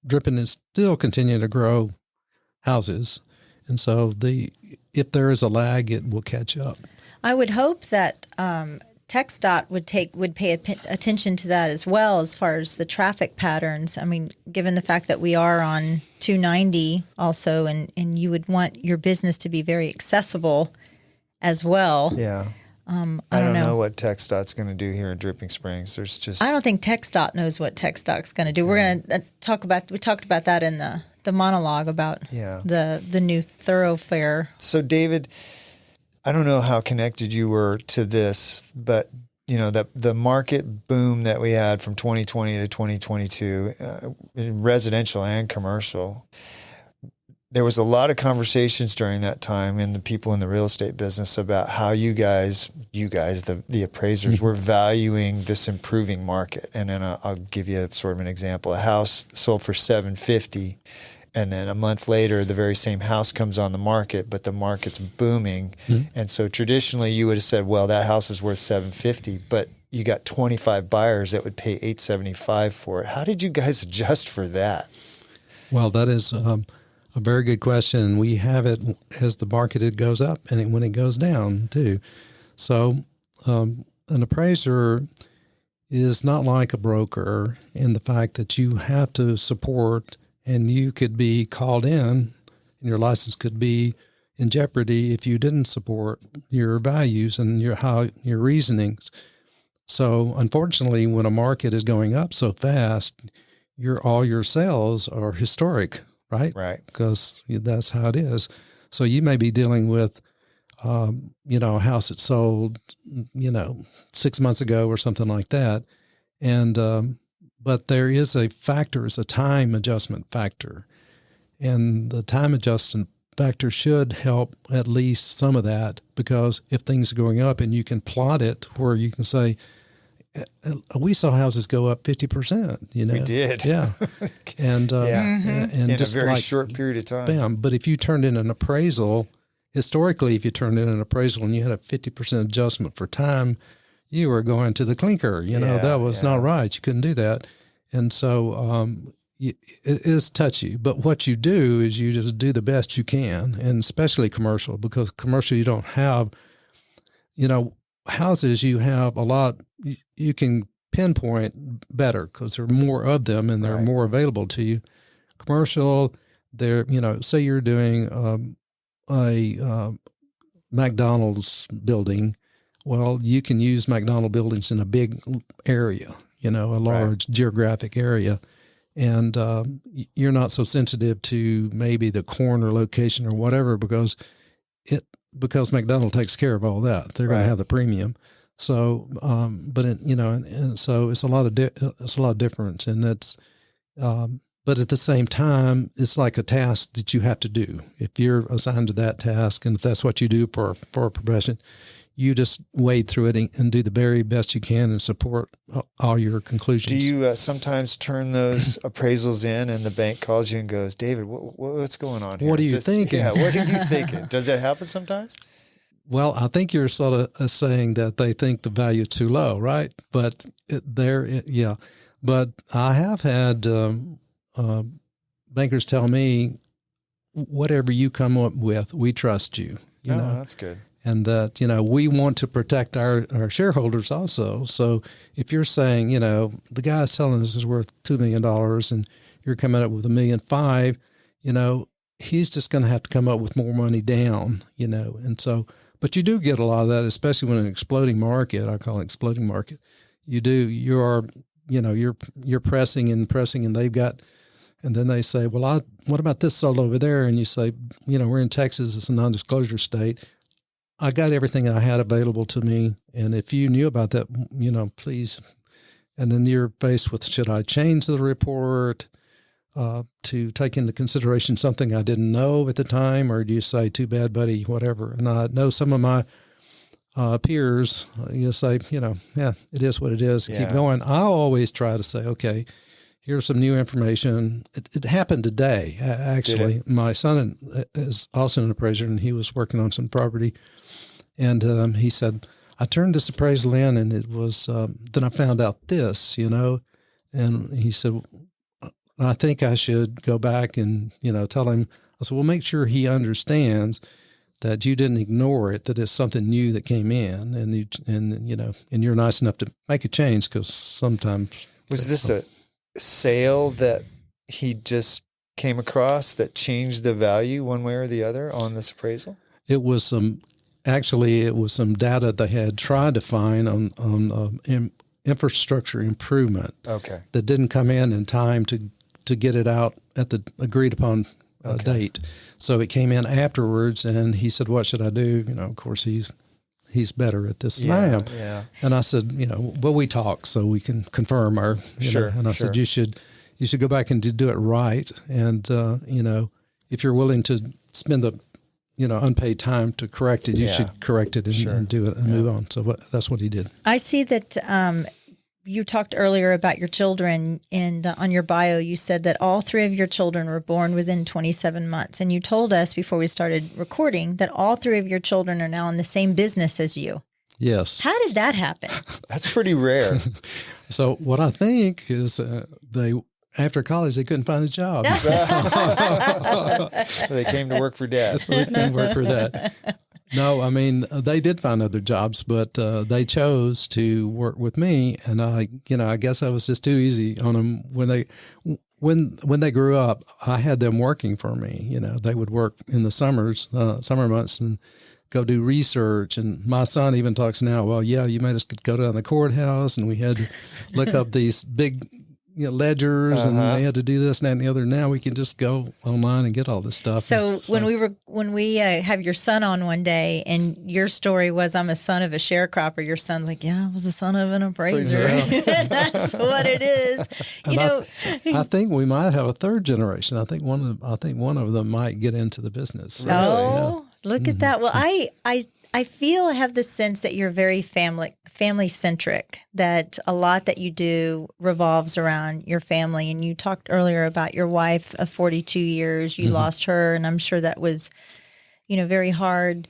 Dripping is still continuing to grow houses, and so if there is a lag, it will catch up. I would hope that TxDOT would pay attention to that as well, as far as the traffic patterns. I mean, given the fact that we are on 290 also, and you would want your business to be very accessible as well. Yeah. I don't know what TxDOT's going to do here in Dripping Springs. I don't think TxDOT knows what TxDOT's going to do. We're going to we talked about that in the monologue about the new thoroughfare. So David, I don't know how connected you were to this, but the market boom that we had from 2020 to 2022 in residential and commercial, there was a lot of conversations during that time in the people in the real estate business about how you guys, the appraisers, were valuing this improving market. And then I'll give you sort of an example. A house sold for $750,000, and then a month later, the very same house comes on the market, but the market's booming. And so traditionally, you would have said, well, that house is worth $750,000, but you got 25 buyers that would pay $875,000 for it. How did you guys adjust for that? Well, that is a very good question. We have it as the market goes up and when it goes down too. So an appraiser is not like a broker in the fact that you have to support, and you could be called in and your license could be in jeopardy if you didn't support your values and your reasonings. So unfortunately, when a market is going up so fast, all your sales are historic. Right. Because that's how it is. So you may be dealing with, a house that sold, 6 months ago or something like that. And, but there is a factor, it's a time adjustment factor. And the time adjustment factor should help at least some of that, because if things are going up and you can plot it where you can say, we saw houses go up 50%, We did. Yeah. And, and in just a very short period of time. Bam. But if you turned in an appraisal, historically, if you turned in an appraisal and you had a 50% adjustment for time, you were going to the clinker. That was not right. You couldn't do that. And so it is touchy. But what you do is you just do the best you can, and especially commercial, because commercial you don't have, houses you have a lot, you can pinpoint better because there are more of them and they're more available to you. Commercial, they're, say you're doing a McDonald's building. Well, you can use McDonald's buildings in a big area, a large geographic area. And you're not so sensitive to maybe the corner location or whatever, because McDonald's takes care of all that. They're going to have the premium. So, and so it's a lot of difference, and that's, but at the same time, it's like a task that you have to do. If you're assigned to that task, and if that's what you do for a profession, you just wade through it and do the very best you can and support all your conclusions. Do you sometimes turn those appraisals in and the bank calls you and goes, David, what's going on here? What are you thinking? Yeah, what are you thinking? Does that happen sometimes? Well, I think you're sort of saying that they think the value is too low, right? But But I have had bankers tell me, whatever you come up with, we trust you. You know? That's good. And that, we want to protect our shareholders also. So if you're saying, the guy's telling us is worth $2 million and you're coming up with $1.5 million, he's just going to have to come up with more money down, And so, but you do get a lot of that, especially when an exploding market, I call it exploding market, you're pressing and they've got, and then they say, well, what about this sold over there? And you say, we're in Texas, it's a non-disclosure state. I got everything I had available to me. And if you knew about that, please. And then you're faced with, should I change the report to take into consideration something I didn't know at the time? Or do you say, too bad, buddy, whatever? And I know some of my peers, say, yeah, it is what it is. Yeah. Keep going. I'll always try to say, okay, here's some new information. It happened today, actually. My son is also an appraiser, and he was working on some property. And he said, I turned this appraisal in, and it was, then I found out this, and he said, I think I should go back and, tell him. I said, well, make sure he understands that you didn't ignore it, that it's something new that came in, and you're nice enough to make a change, because sometimes. Was this a sale that he just came across that changed the value one way or the other on this appraisal? It was some data they had tried to find on infrastructure improvement. Okay. That didn't come in time to get it out at the agreed upon date. So it came in afterwards, and he said, what should I do? Of course, he's better at this than I am. Yeah. And I said, well, we talk so we can confirm our, and I said, you should go back and do it right. And, if you're willing to spend the, unpaid time to correct it, you should correct it and do it and move on. So that's what he did. I see that you talked earlier about your children, and on your bio, you said that all 3 of your children were born within 27 months. And you told us before we started recording that all 3 of your children are now in the same business as you. Yes. How did that happen? That's pretty rare. So what I think is after college, they couldn't find a job. So they came to work for Dad. So they came to work for Dad. No, I mean, they did find other jobs, but they chose to work with me. And I guess I was just too easy on them when they grew up. I had them working for me. They would work in the summer months and go do research. And my son even talks now, well, yeah, you made us go down to the courthouse, and we had to look up these big ledgers, and they had to do this and that and the other. Now we can just go online and get all this stuff. So when we have your son on one day, and your story was, I'm a son of a sharecropper, your son's like, yeah, I was the son of an appraiser. That's what it is. I think we might have a third generation. I think one of them might get into the business. Really? Oh, yeah. Look at that. Well, I feel I have the sense that you're very family centric, that a lot that you do revolves around your family. And you talked earlier about your wife of 42 years. You lost her, and I'm sure that was, very hard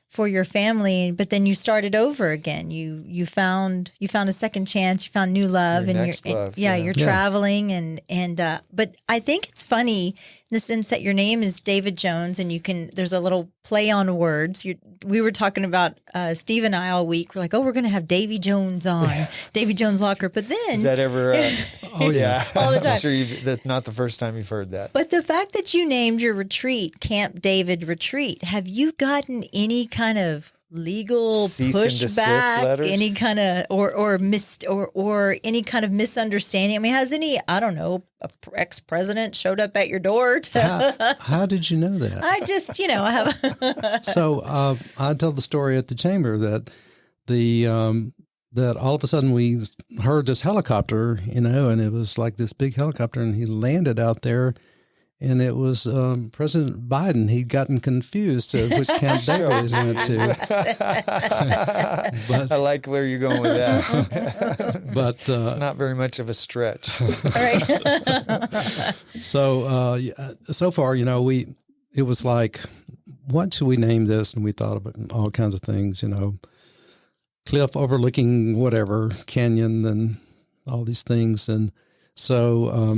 for your family. But then you started over again. You found a second chance. You found new love, you're traveling and but I think it's funny in the sense that your name is David Jones, and there's a little play on words. We were talking about Steve and I all week. We're like, we're going to have Davey Jones on, Davey Jones Locker. But then is that ever? Oh yeah, all the time. I'm sure that's not the first time you've heard that. But the fact that you named your retreat Camp David Retreat, have you gotten any kind of legal pushback, any kind of or any kind of misunderstanding? I mean, has any, I don't know, ex-president showed up at your door? How did you know that? I just, I have. So I tell the story at the chamber that that all of a sudden we heard this helicopter, and it was like this big helicopter, and he landed out there. And it was President Biden. He'd gotten confused of which Camp David he went to. But, I like where you're going with that. But it's not very much of a stretch. Right. So far, it was like, what should we name this? And we thought about all kinds of things, cliff overlooking whatever, canyon, and all these things. And so,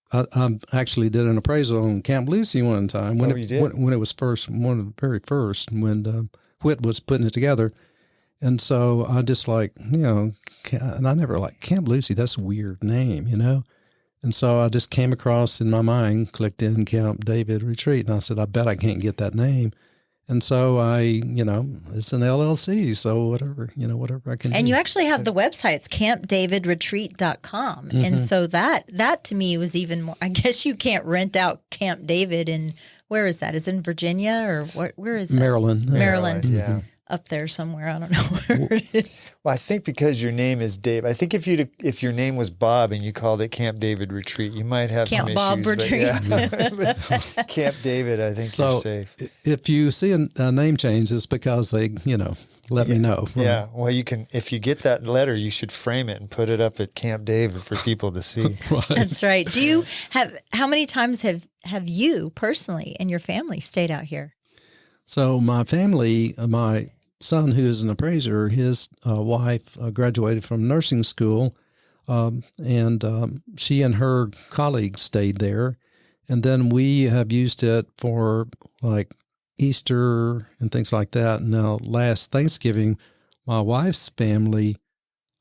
I actually did an appraisal on Camp Lucy one time when when it was one of the very first, when Whit was putting it together. And so I just and I never Camp Lucy, that's a weird name, And so I just came across in my mind, clicked in Camp David Retreat, and I said, I bet I can't get that name. And so it's an LLC, so whatever I can do. And you actually have the website. It's campdavidretreat.com. Mm-hmm. And so that to me was even more, I guess you can't rent out Camp David in, where is that? Is it in Virginia or where is it? Maryland. Maryland. Yeah. Up there somewhere. I don't know where it is. Well, I think because your name is Dave, I think if your name was Bob and you called it Camp David Retreat, you might have Camp some Bob issues. Retreat. But Camp David, I think you're safe. If you see a name change, it's because they, let me know. Yeah. Well, you can, if you get that letter, you should frame it and put it up at Camp David for people to see. Right. That's right. Do you how many times have you personally and your family stayed out here? So my family, my son, who is an appraiser, his wife graduated from nursing school, and she and her colleagues stayed there. And then we have used it for Easter and things like that. Now, last Thanksgiving, my wife's family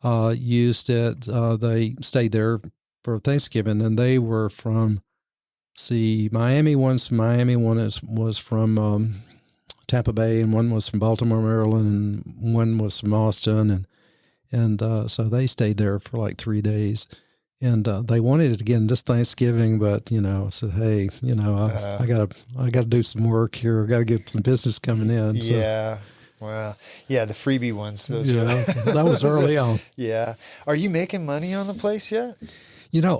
used it. They stayed there for Thanksgiving, and they were from, Miami. One's from Miami, one was from Tampa Bay, and one was from Baltimore, Maryland, and one was from Austin, and so they stayed there for 3 days, and they wanted it again this Thanksgiving, but I said, hey, I gotta do some work here, I gotta get some business coming in. So. Yeah. Well, yeah, the freebie ones. Those that was early on. Yeah. Are you making money on the place yet?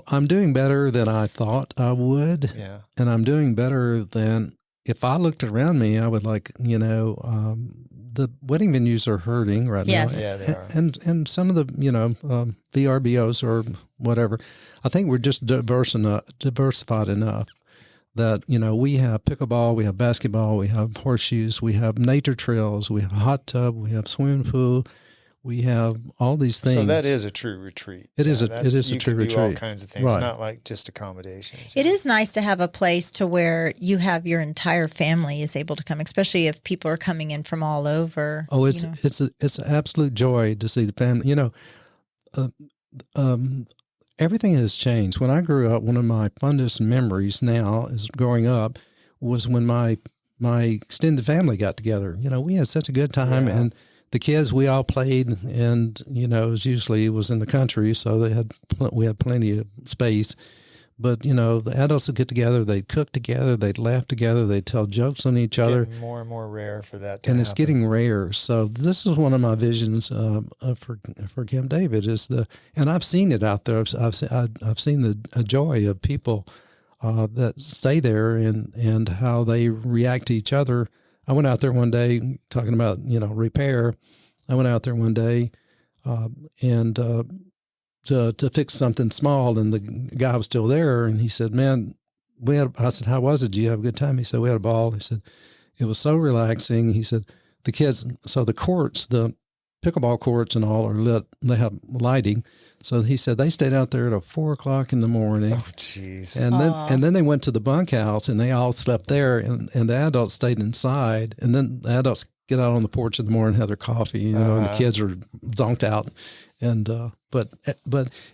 I'm doing better than I thought I would. Yeah. And I'm doing better than, if I looked around me, I would the wedding venues are hurting right now. Yeah, they are. And some of the, VRBOs or whatever. I think we're just diversified enough that, we have pickleball, we have basketball, we have horseshoes, we have nature trails, we have a hot tub, we have swimming pool, we have all these things. So that is a true retreat. It is a true retreat. You can do all kinds of things, not just accommodations. It is nice to have a place to where you have your entire family is able to come, especially if people are coming in from all over. Oh, it's an absolute joy to see the family. Everything has changed. When I grew up, one of my fondest memories now is growing up was when my extended family got together. We had such a good time, and the kids, we all played, and it was in the country, so we had plenty of space. But the adults would get together, they'd cook together, they'd laugh together, they'd tell jokes on each other. It's getting more and more rare for that to happen. It's getting rare. So this is one of my visions for Camp David and I've seen it out there. I've seen the joy of people that stay there and how they react to each other. I went out there one day talking about, repair. I went out there one day and to fix something small, and the guy was still there, and he said, man, I said, how was it? Did you have a good time? He said, we had a ball. He said, it was so relaxing. He said, the kids, so the courts, the pickleball courts and all are lit, they have lighting. So he said they stayed out there till 4:00 in the morning. Oh, jeez. And then they went to the bunkhouse and they all slept there, and the adults stayed inside. And then the adults get out on the porch in the morning, have their coffee, and the kids are zonked out. And but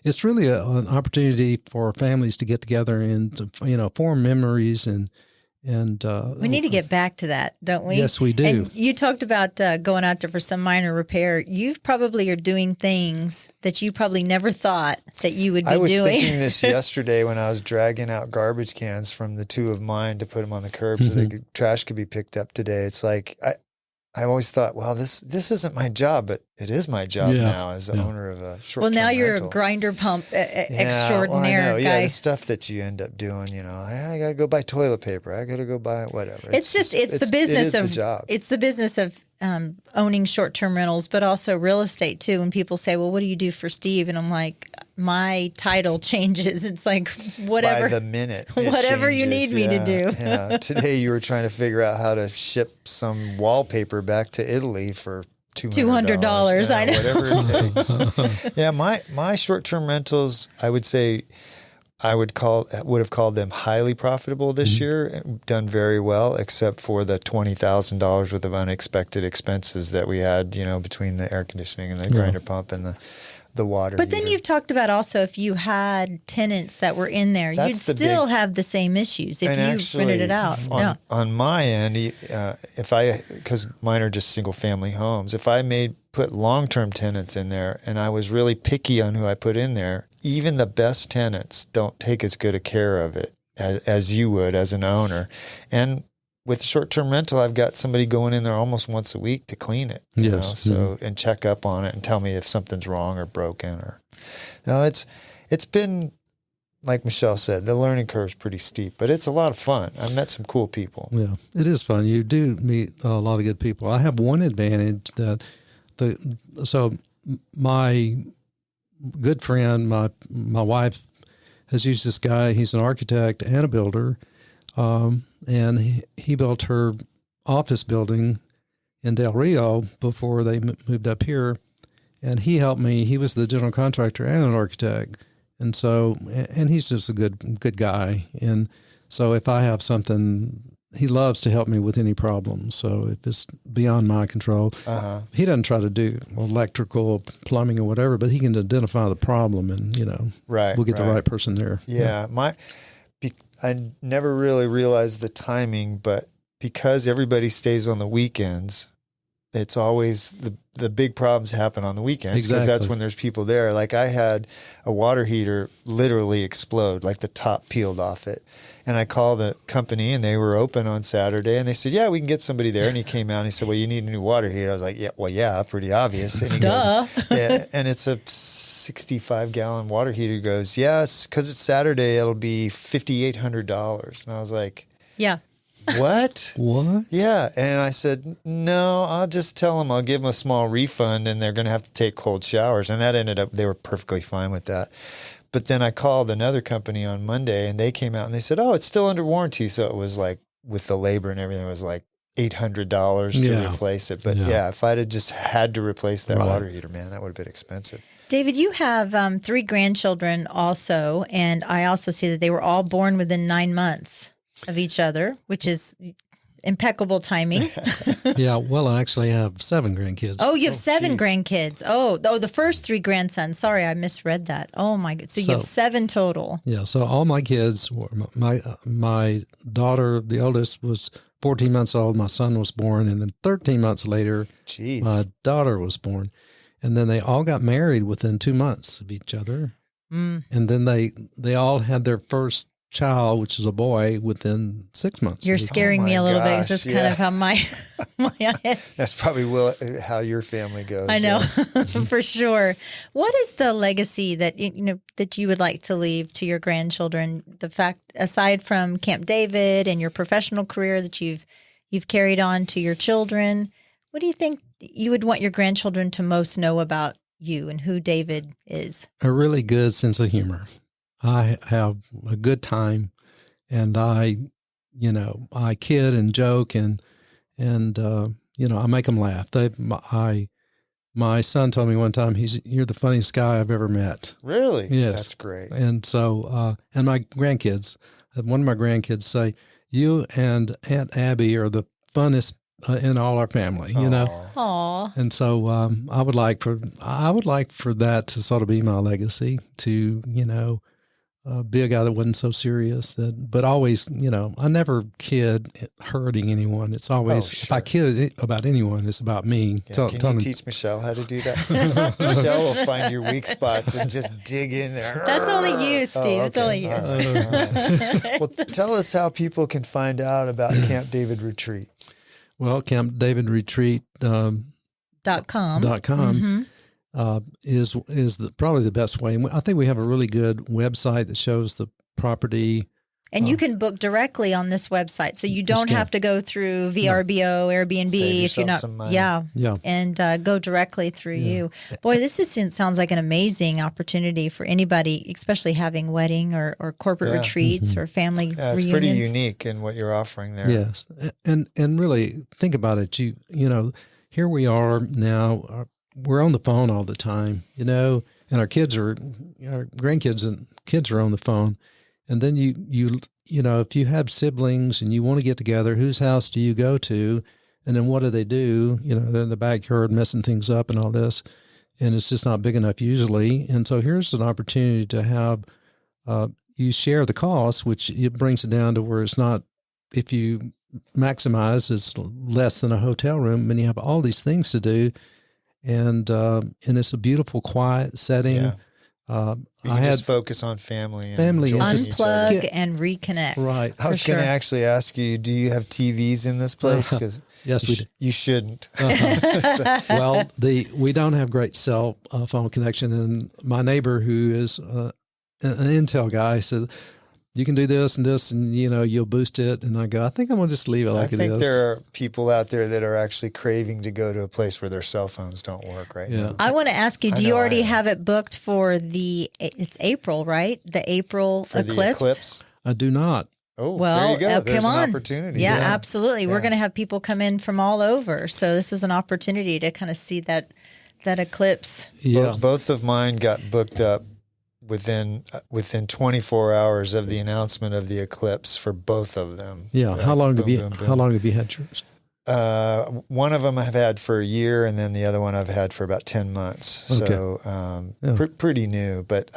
it's really an opportunity for families to get together and to, form memories and we need to get back to that, don't we? Yes, we do. And you talked about going out there for some minor repair. You probably are doing things that you probably never thought that you would be doing. I was thinking this yesterday when I was dragging out garbage cans from the two of mine to put them on the curb so the trash could be picked up today. It's like I always thought, well, this isn't my job, but it is my job now as the owner of a short-term Well, now you're rental. a grinder pump extraordinaire well, I know. guy. Yeah, the stuff that you end up doing, I got to go buy toilet paper. I got to go buy whatever. It's the business of the job. It's the business of owning short-term rentals, but also real estate too. When people say, well, what do you do for Steve? And I'm like, my title changes. It's like whatever. By the minute. Whatever you need me to do. Yeah. Today you were trying to figure out how to ship some wallpaper back to Italy for $200. I know. Whatever it takes. Yeah, my short-term rentals, I would say, would have called them highly profitable this year, done very well, except for the $20,000 worth of unexpected expenses that we had, between the air conditioning and the grinder pump and the water But then heater. you've talked about also if you had tenants that were in there, That's you'd the still big- have the same issues if And you actually, rented it out. On my end, because mine are just single family homes, if I put long-term tenants in there and I was really picky on who I put in there, even the best tenants don't take as good a care of it as you would as an owner. And with short-term rental, I've got somebody going in there almost once a week to clean it, and check up on it and tell me if something's wrong or broken it's been, like Michelle said, the learning curve is pretty steep, but it's a lot of fun. I've met some cool people. Yeah, it is fun. You do meet a lot of good people. I have one advantage that my good friend, my wife has used this guy. He's an architect and a builder. And he built her office building in Del Rio before they moved up here. And he helped me. He was the general contractor and an architect. And so, and he's just a good guy. And so if I have something, he loves to help me with any problem. So if it's beyond my control, he doesn't try to do electrical, plumbing, or whatever, but he can identify the problem and, we'll get the right person there. Yeah. I never really realized the timing, but because everybody stays on the weekends, it's always the big problems happen on the weekends because that's when there's people there. Like I had a water heater literally explode, like the top peeled off it. And I called a company and they were open on Saturday and they said, yeah, we can get somebody there. And he came out and he said, well, you need a new water heater. I was like, yeah, pretty obvious. And he goes, yeah, and it's a 65-gallon water heater. He goes, yeah, it's because it's Saturday. It'll be $5,800. And I was like, Yeah. What? What? Yeah. And I said, no, I'll just tell them I'll give them a small refund and they're going to have to take cold showers. And that ended up, they were perfectly fine with that. But then I called another company on Monday and they came out and they said, oh, it's still under warranty. So it was like with the labor and everything, it was like $800 to replace it. But if I'd have just had to replace that water heater, man, that would have been expensive. David, you have 3 grandchildren also. And I also see that they were all born within 9 months of each other, which is impeccable timing. Yeah, well, I actually have 7 grandkids. Oh, you have 7 grandkids. Oh, the first 3 grandsons. Sorry, I misread that. Oh my God. So you have 7 total. Yeah, so all my kids, my daughter, the oldest, was 14 months old. My son was born, and then 13 months later, my daughter was born. And then they all got married within 2 months of each other. And then they all had their first child, which is a boy, within 6 months. You're scaring me a little bit because that's kind of how my that's probably how your family goes. I know for sure. What is the legacy that that you would like to leave to your grandchildren? The fact, aside from Camp David and your professional career that you've carried on to your children, what do you think you would want your grandchildren to most know about you and who David is? A really good sense of humor. I have a good time, and I kid and joke and I make them laugh. My son told me one time, you're the funniest guy I've ever met. Really? Yes. That's great. And so, and my grandkids, one of my grandkids say, you and Aunt Abby are the funnest in all our family, Aww. And so I would like for that to sort of be my legacy, to be a guy that wasn't so serious, but always, I never kid hurting anyone. It's always, if I kid about anyone, it's about me. Yeah, can you teach Michelle how to do that? Michelle will find your weak spots and just dig in there. That's only you, Steve. Okay. It's only you. All right. Well, tell us how people can find out about Camp David Retreat. Well, campdavidretreat.com. .com. Is probably the best way. And I think we have a really good website that shows the property. And you can book directly on this website, so you don't have to go through VRBO, Airbnb if you're not. Some money. Yeah, and go directly through you. Boy, sounds like an amazing opportunity for anybody, especially having wedding or corporate retreats or family reunions. It's pretty unique in what you're offering there. Yes, and really think about it. here we are now. We're on the phone all the time, and our grandkids and kids are on the phone. And then you if you have siblings and you want to get together, whose house do you go to? And then what do? They're in the backyard messing things up and all this. And it's just not big enough usually. And so here's an opportunity to have, you share the cost, which it brings it down to where it's not, if you maximize, it's less than a hotel room, and you have all these things to do. And it's a beautiful, quiet setting. Yeah. You can just focus on family and unplug and reconnect. Right. I was going to actually ask you, do you have TVs in this place? Because yes, we do. You shouldn't. Well, we don't have great cell phone connection, and my neighbor, who is an Intel guy, said, you can do this and this, and you'll boost it. And I go, I think I'm going to just leave it like it is. I think there are people out there that are actually craving to go to a place where their cell phones don't work right now. I want to ask you, do you already have it booked for it's April, right? The April for eclipse? The eclipse? I do not. Oh, well, there you go. There's come on. An opportunity. Yeah, absolutely. Yeah. We're going to have people come in from all over. So this is an opportunity to kind of see that eclipse. Yeah. Both of mine got booked up within 24 hours of the announcement of the eclipse for both of them. Yeah. How long have you had yours? One of them I've had for a year, and then the other one I've had for about 10 months. Okay. So pretty new. But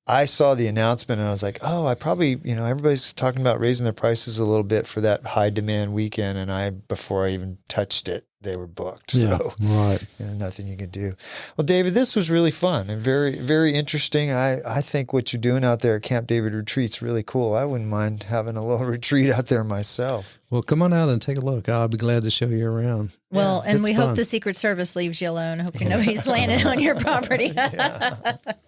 I saw the announcement and I was like, oh, I probably, everybody's talking about raising their prices a little bit for that high demand weekend. And before I even touched it, they were booked. Yeah, so right. Nothing you could do. Well, David, this was really fun and very, very interesting. I think what you're doing out there at Camp David Retreat's really cool. I wouldn't mind having a little retreat out there myself. Well, come on out and take a look. I'll be glad to show you around. Well, and we hope the Secret Service leaves you alone. Hopefully nobody's landing on your property.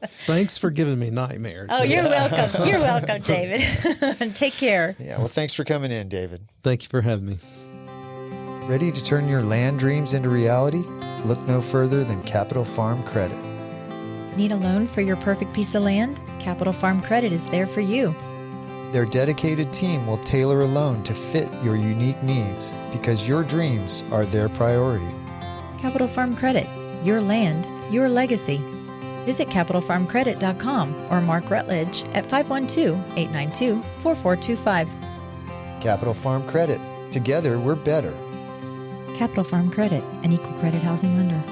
Thanks for giving me nightmares. Oh, you're welcome. You're welcome, David. Take care. Yeah, well, thanks for coming in, David. Thank you for having me. Ready to turn your land dreams into reality? Look no further than Capital Farm Credit. Need a loan for your perfect piece of land? Capital Farm Credit is there for you. Their dedicated team will tailor a loan to fit your unique needs because your dreams are their priority. Capital Farm Credit, your land, your legacy. Visit capitalfarmcredit.com or Mark Rutledge at 512-892-4425. Capital Farm Credit. Together, we're better. Capital Farm Credit, an equal credit housing lender.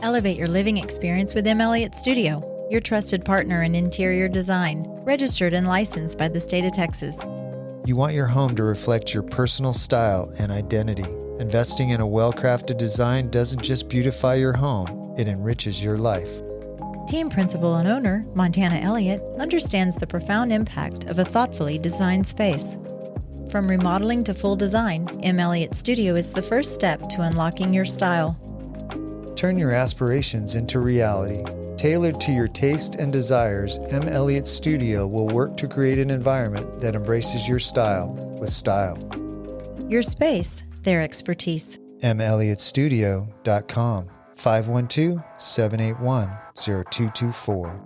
Elevate your living experience with M. Elliott Studio, your trusted partner in interior design, registered and licensed by the state of Texas. You want your home to reflect your personal style and identity. Investing in a well-crafted design doesn't just beautify your home, it enriches your life. Team principal and owner, Montana Elliott, understands the profound impact of a thoughtfully designed space. From remodeling to full design, M. Elliott Studio is the first step to unlocking your style. Turn your aspirations into reality. Tailored to your taste and desires, M. Elliott Studio will work to create an environment that embraces your style with style. Your space, their expertise. melliotstudio.com 512-781-0224.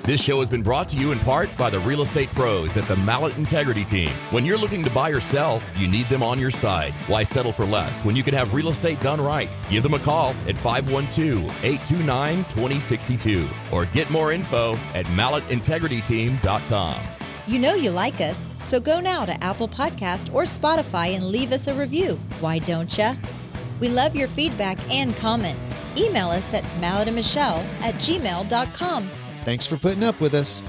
This show has been brought to you in part by the real estate pros at the Mallet Integrity Team. When you're looking to buy or sell, you need them on your side. Why settle for less when you can have real estate done right? Give them a call at 512-829-2062 or get more info at malletintegrityteam.com. You know you like us, so go now to Apple Podcast or Spotify and leave us a review. Why don't ya? We love your feedback and comments. Email us at malletandmichelle@gmail.com. Thanks for putting up with us.